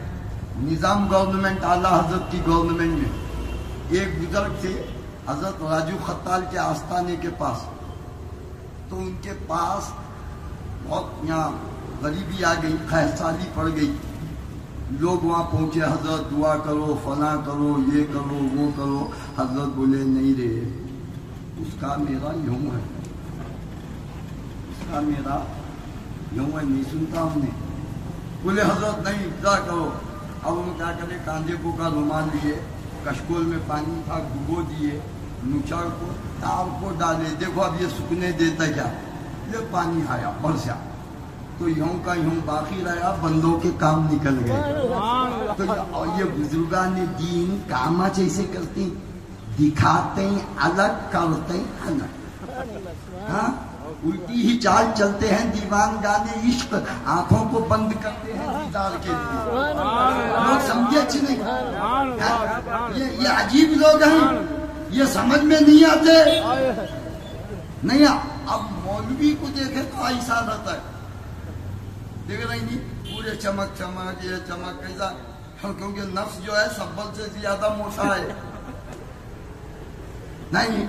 نظام گورنمنٹ، اعلیٰ حضرت کی گورنمنٹ میں ایک بزرگ تھے حضرت راجو خطال کے آستانے کے پاس۔ تو ان کے پاس بہت یہاں غریبی آ گئی، خیر سالی پڑ گئی، لوگ وہاں پہنچے، حضرت دعا کرو، فلاں کرو، یہ کرو، وہ کرو۔ حضرت بولے نہیں رہے، اس کا میرا یوں ہے، اس کا میرا یوں ہے، نہیں سنتا ہم نے۔ بولے حضرت نہیں، کیا کرو؟ اب ہم کیا کرے، کاندھے کو کا رومال لیے، کشکول میں پانی تھا ڈبو دیے، نچڑ کو تار کو ڈالے، دیکھو اب یہ سکنے دیتا کیا، یہ پانی آیا برسا تو یوں کا یوں باقی رہا، بندوں کے کام نکل گئے۔ تو یہ بزرگان دین کام جیسے کرتے ہیں، دکھاتے ہیں الگ، کرتے ہیں الگ۔ ہاں، الٹی ہی چال چلتے ہیں، دیوان گانے عشق، آنکھوں کو بند کرتے ہیں دیدار کے لیے۔ لوگ سمجھے اچھے نہیں، یہ عجیب لوگ ہیں، یہ سمجھ میں نہیں آتے۔ نہیں، اب مولوی کو دیکھے تو ایسا رہتا ہے، دیکھ رہی نہیں، پورے چمک چمک، یہ چمک کیسا کیونکہ نفس جو ہے سبل سے زیادہ موٹا ہے. نہیں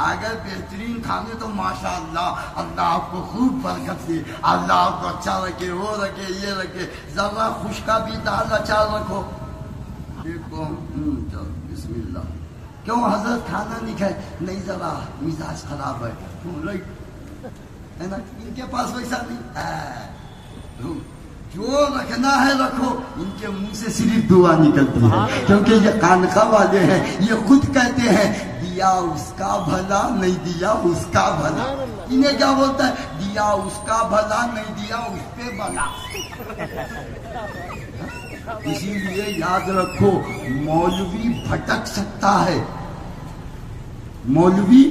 اگر بہترین کھانے تو ماشاء اللہ اللہ آپ کو خوب برکت دے, اللہ آپ کو اچھا رکھے, وہ رکھے, یہ رکھے. ذرا خشکا بھی دال اچار رکھو. دیکھو چلو بسم اللہ. کیوں حضرت کھانا نہیں کھائے؟ نہیں ذرا مزاج خراب ہے. ہے نا, ان کے پاس ویسا نہیں ہے. جو رکھنا ہے رکھو. ان کے منہ سے صرف دعا نکلتی ہے, کیونکہ یہ خانقاہ والے ہیں. یہ خود کہتے ہیں دیا اس کا بھلا نہیں دیا اس کا بھلا. انہیں کیا بولتا ہے؟ دیا اس کا بھلا نہیں دیا اس پہ بھلا. اسی لیے یاد رکھو مولوی بھٹک سکتا ہے, مولوی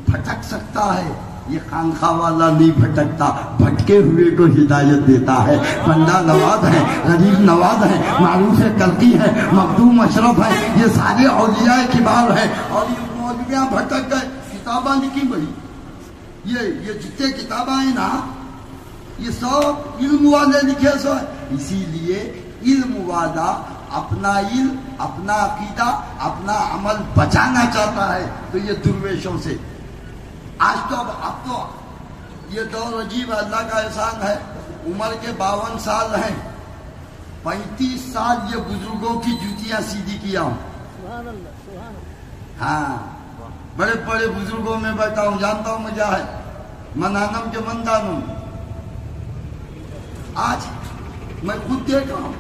بھٹک سکتا ہے, یہ خانخواہ والا نہیں بھٹکتا. بھٹکے ہوئے کو ہدایت دیتا ہے. بندہ نواز ہے, غریب نواز ہے, معروف کلقی ہے, مخدوم اشرف ہے, یہ سارے اولیاء کبار ہیں. اور یہ مولویاں بھٹک گئے, کتاباں لکھی گئی. یہ جتنے کتاباں ہیں نا یہ سب علم والے لکھے سو. اسی لیے علم والا اپنا علم, اپنا عقیدہ, اپنا عمل بچانا چاہتا ہے تو یہ درویشوں سے. آج تو اب تو یہ دور عجیب ہے, اللہ کا احسان ہے. عمر کے 52 سال ہیں, 35 سال یہ بزرگوں کی جوتیاں سیدھی کیا ہوں. ہاں بڑے بڑے بزرگوں میں بیٹھا ہوں, جانتا ہوں مجھے ہے منانم کے مندانم. آج میں خود دیکھ رہا ہوں.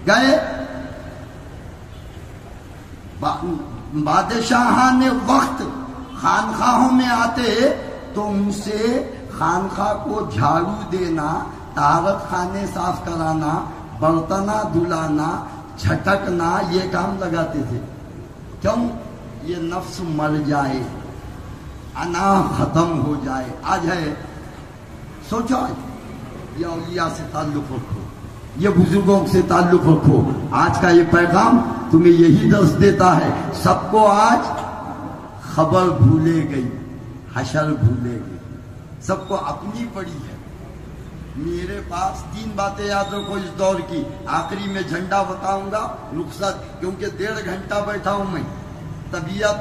گئے بادشاہان وقت خانخواہوں میں آتے تو ان سے خانخواہ کو جھاڑو دینا, طہارت خانے صاف کرانا, برتنا دھلانا, جھٹکنا, یہ کام لگاتے تھے. کیوں؟ یہ نفس مر جائے, انا ختم ہو جائے. آج ہے سوچو, یہ اولیاء سے تعلق رکھو, یہ بزرگوں سے تعلق رکھو. آج کا یہ پیغام تمہیں یہی درس دیتا ہے. سب کو آج خبر بھولے گئی, حشر بھولے گئی, سب کو اپنی پڑی ہے. میرے پاس 3 باتیں یاد رکھو اس دور کی. آخری میں جھنڈا بتاؤں گا, رخصت, کیونکہ 1.5 گھنٹہ بیٹھا ہوں میں, طبیعت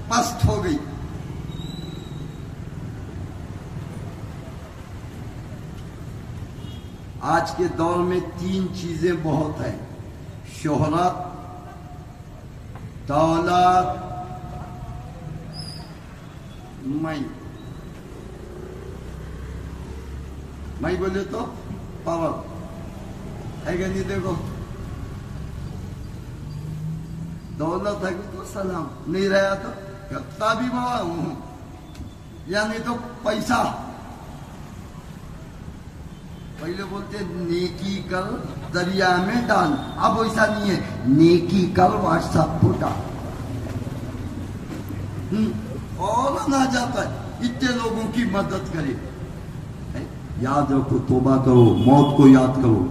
پست ہو گئی. آج کے دور میں 3 چیزیں بہت ہیں: شہرت, دولت, میں بولے تو پاور ہے کہ نہیں. دیکھو دولت ہے تو سلام, نہیں رہا تو کتا بھی بڑا ہوں, یعنی تو پیسہ. پہلے بولتے نیکی کر دریا میں ڈال, اب ویسا نہیں ہے, نیکی کر واٹس ایپ کو ڈال. اور نہ جاتا ہے اتنے لوگوں کی مدد کرے. یاد رکھو, توبہ کرو, موت کو یاد کرو,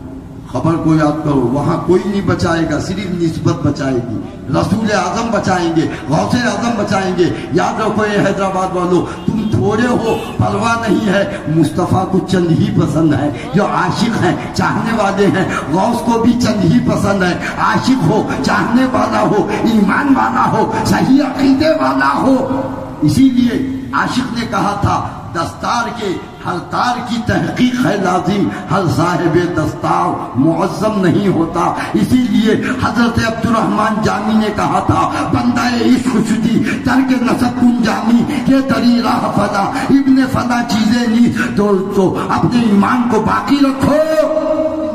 خبر کو یاد کرو. وہاں کوئی نہیں بچائے گا, صرف نسبت بچائے گی. رسول اعظم بچائیں گے, غوث اعظم بچائیں گے. یاد رکھو یہ حیدرآباد والوں, تم تھوڑے ہو, پرواہ نہیں ہے. مصطفیٰ کو چند ہی پسند ہے, جو عاشق ہیں, چاہنے والے ہیں. غوث کو بھی چند ہی پسند ہے. عاشق ہو, چاہنے والا ہو, ایمان والا ہو, صحیح عقیدے والا ہو. اسی لیے عاشق نے کہا تھا, دستار کے ہر تار کی تحقیق ہے لازم, ہر صاحب دستار معظم نہیں ہوتا. اسی لیے حضرت عبد الرحمن جامی نے کہا تھا, بندہ عشق شدی ترک نسب کن جامی, یہ دری راہ فلا ابن فلا چیزیں نہیں. تو اپنے ایمان کو باقی رکھو,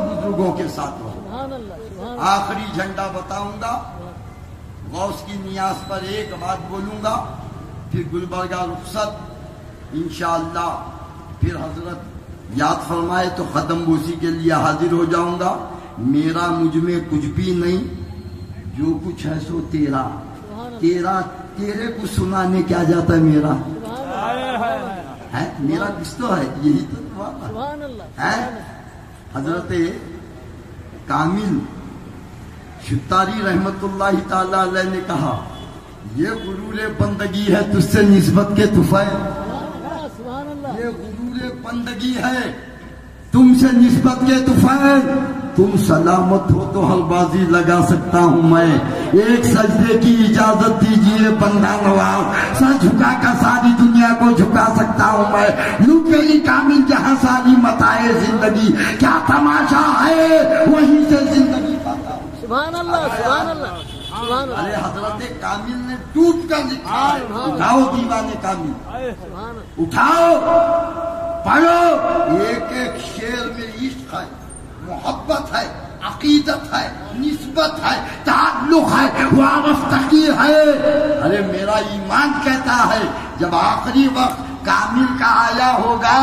بزرگوں کے ساتھ رہو. آخری جھنڈا بتاؤں گا, غوث کی نیاز پر ایک بات بولوں گا, پھر گلبرگہ رخصت انشاءاللہ. پھر حضرت یاد فرمائے تو ختم بوسی کے لیے حاضر ہو جاؤں گا. میرا مجھ میں کچھ بھی نہیں, جو کچھ ہے سو تیرا. تیرے کو سنانے کیا جاتا ہے میرا ہے, میرا کچھ تو ہے, یہی تو ہے. حضرت کامل شتاری رحمت اللہ تعالی علیہ نے کہا, یہ غرور بندگی ہے تجھ سے نسبت کے طفیل. یہ غرور بندگی ہے تم سے نسبت کے طفیل، تم سلامت ہو تو ہلبازی لگا سکتا ہوں میں، ایک سجدے کی اجازت دیجئے بندہ نواز، سر جھکا کر ساری دنیا کو جھکا سکتا ہوں میں، لوٹ گئی کامل جہاں ساری متاع زندگی، کیا تماشا ہے وہیں سے زندگی پاتا ہوں۔ سبحان اللہ، سبحان اللہ، سبحان اللہ۔ ارے حضرت کامل نے ٹوٹ کر لکھا ہے، اٹھاؤ دیوان کامل، اٹھاؤ پڑھو، ایک ایک شعر میں عشق ہے، محبت ہے، عقیدت ہے، نسبت ہے، تعلق ہے، وابستگی ہے۔ ارے میرا ایمان کہتا ہے جب آخری وقت کامل کا آیا ہوگا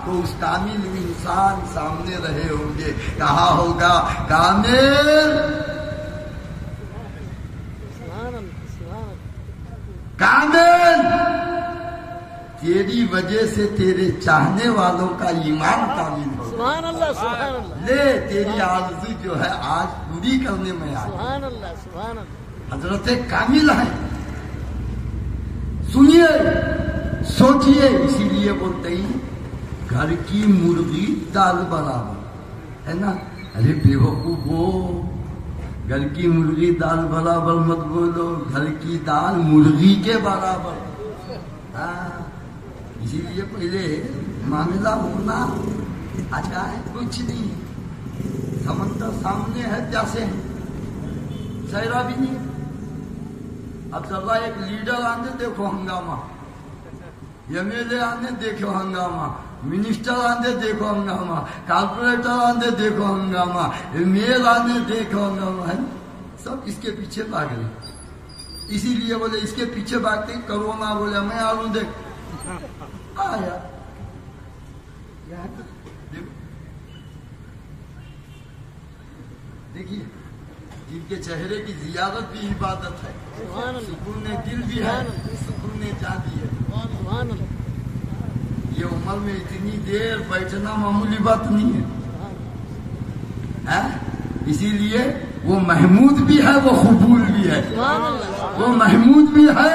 تو اس کامل انسان سامنے رہے ہوں گے، کہا ہوگا کامل، کامل تیری وجہ سے تیرے چاہنے والوں کا ایمان کامل ہو، سبحان اللہ، سبحان اللہ، لے تیری آرزو جو ہے آج پوری کرنے میں آئی۔ سبحان اللہ، سبحان اللہ۔ حضرت کامل ہے، سنیے سوچئے، اسی لیے بولتے ہیں گھر کی مرغی دال برابر ہے نا۔ ارے بے وقوفو، گھر کی مرغی دال برابر مت بولو، گھر کی دال مرغی کے برابر۔ اسی لیے پہلے معاملہ ہونا اچھا ہے، کچھ نہیں، سمندر سامنے ہے جیسے صحرا بھی نہیں۔ اب ذرا ایک لیڈر آنے دیکھو ہنگامہ، ایم ایل اے آنے دیکھو ہنگامہ، منسٹر آنے دیکھو ہنگامہ، کارپوریٹر آنے دیکھو ہنگامہ، میئر آنے دیکھو ہنگامہ، ہے سب اس کے پیچھے بھاگ رہے۔ اسی لیے بولے اس کے پیچھے بھاگتے کرونا، بولے میں آ رہوں دیکھ آیا۔ دیکھیے جن کے چہرے کی زیارت بھی عبادت ہے، سکون دل بھی ہے، سکون جان بھی ہے۔ یہ عمر میں اتنی دیر بیٹھنا معمولی بات نہیں ہے، اسی لیے وہ محمود بھی ہے، وہ قبول بھی ہے، وہ محمود بھی ہے،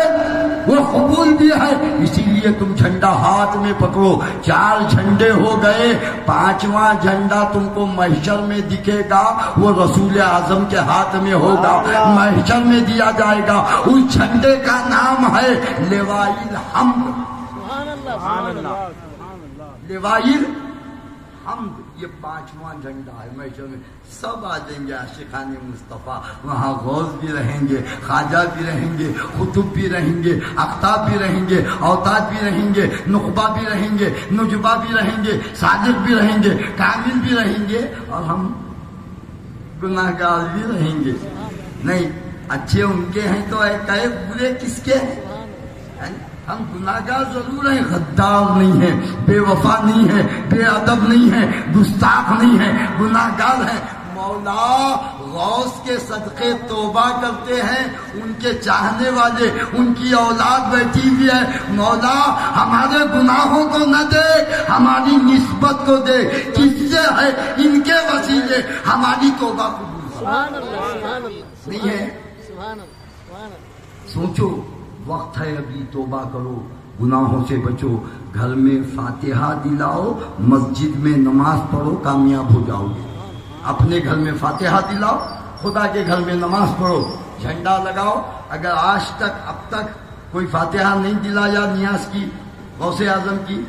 وہ قبول بھی ہے۔ اسی لیے تم جھنڈا ہاتھ میں پکڑو، 4 جھنڈے ہو گئے، 5واں جھنڈا تم کو محشر میں دکھے گا، وہ رسول اعظم کے ہاتھ میں ہوگا، محشر میں دیا جائے گا۔ اس جھنڈے کا نام ہے لواء الحمد، لواء الحمد، یہ 5واں جھنڈا ہے محشر میں۔ سب آ جائیں گے عاشقان مصطفیٰ، وہاں غوث بھی رہیں گے، خواجہ بھی رہیں گے، قطب بھی رہیں گے، اقطاب بھی رہیں گے، اوتاد بھی رہیں گے، نخبہ بھی رہیں گے، نجبہ بھی رہیں گے، صادق بھی رہیں گے، کامل بھی رہیں گے، اور ہم گناہگار بھی رہیں گے۔ نہیں، اچھے ان کے ہیں تو کہے برے کس کے ہیں؟ ہم گناہگار ضرور ہیں، غدار نہیں ہیں، بے وفا نہیں ہیں، بے ادب نہیں ہیں، گستاخ نہیں ہیں، گناہگار ہیں۔ مولا غوث کے صدقے توبہ کرتے ہیں، ان کے چاہنے والے، ان کی اولاد بیٹھی ہوئی ہے، مولا ہمارے گناہوں کو نہ دے، ہماری نسبت کو دے، کس سے ہے؟ ان کے وسیلے ہماری توبہ قبول نہیں ہے۔ سوچو، وقت ہے ابھی، توبہ کرو، گناہوں سے بچو، گھر میں فاتحہ دلاؤ، مسجد میں نماز پڑھو، کامیاب ہو جاؤ گے۔ اپنے گھر میں فاتحہ دلاؤ، خدا کے گھر میں نماز پڑھو، جھنڈا لگاؤ۔ اگر آج تک اب تک کوئی فاتحہ نہیں دلایا نیاز کی، غوث اعظم کی،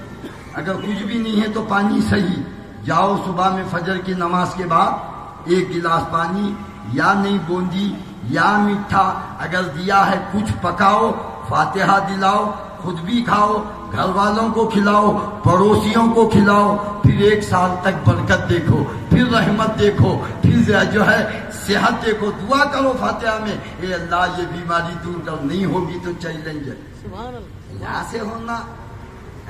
اگر کچھ بھی نہیں ہے تو پانی صحیح، جاؤ صبح میں فجر کی نماز کے بعد 1 گلاس پانی، یا نہیں بوندی یا میٹھا، اگر دیا ہے کچھ پکاؤ، فاتحہ دلاؤ، خود بھی کھاؤ، گھر والوں کو کھلاؤ، پڑوسیوں کو کھلاؤ، پھر 1 سال تک برکت دیکھو، پھر رحمت دیکھو، پھر جو ہے صحت دیکھو، دعا کرو فاتحہ میں، اے اللہ یہ بیماری دور کر، نہیں ہوگی تو چلیں گے۔ یہاں سے ہونا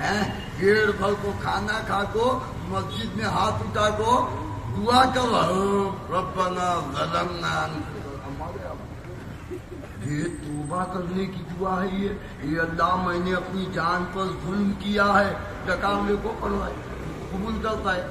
ہے، پیڑ پھل کو کھانا کھا کو، مسجد میں ہاتھ اٹھا کو دعا کرو، ربنا ظلمنا، یہ توبہ کرنے کی دعا ہے، یہ اللہ میں نے اپنی جان پر ظلم کیا ہے، ڈکاوے کو پڑھوائے، قبول کرتا ہے۔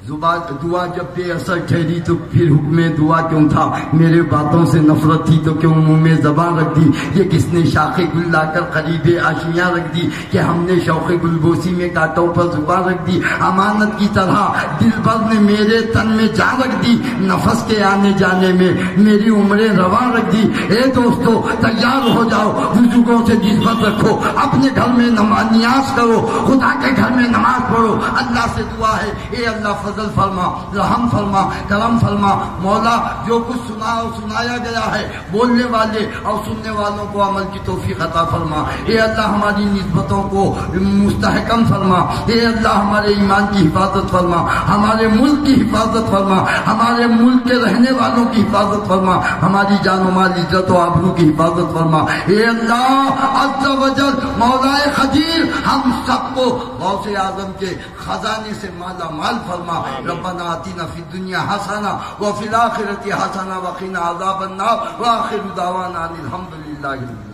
دعا جب بے اثر ٹھہری تو پھر حکم دعا کیوں تھا؟ میرے باتوں سے نفرت تھی تو کیوں منہ میں زبان رکھ دی؟ یہ کس نے شاخ گل لا کر قریب آشیاں رکھ دی کہ ہم نے شوق گلبوسی میں کانٹوں پر زبان رکھ دی؟ امانت کی طرح دل بھر نے میرے تن میں جان رکھ دی، نفس کے آنے جانے میں میری عمریں رواں رکھ دی۔ اے دوستو تیار ہو جاؤ، بزرگوں سے نسبت رکھو، اپنے گھر میں نیاز کرو، خدا کے گھر میں نماز پڑھو۔ اللہ سے دعا ہے، اے اللہ فضل فرما، رحم فرما، کرم فرما۔ مولا جو کچھ سنا اور سنایا گیا ہے، بولنے والے اور سننے والوں کو عمل کی توفیق عطا فرما۔ اے اللہ ہماری نسبتوں کو مستحکم فرما۔ اے اللہ ہمارے ایمان کی حفاظت فرما، ہمارے ملک کی حفاظت فرما، ہمارے ملک کے رہنے والوں کی حفاظت فرما، ہماری جان و مال عزت و آبرو کی حفاظت فرما۔ اے اللہ عز و جل مولا خدیر ہم سب کو غوث اعظم کے خزانے سے مالا مال فرما۔ ربنا آتنا فی الدنیا حسنہ وفی الآخرۃ حسنہ وقنا عذاب النار وآخر دعوانا ان الحمد للہ۔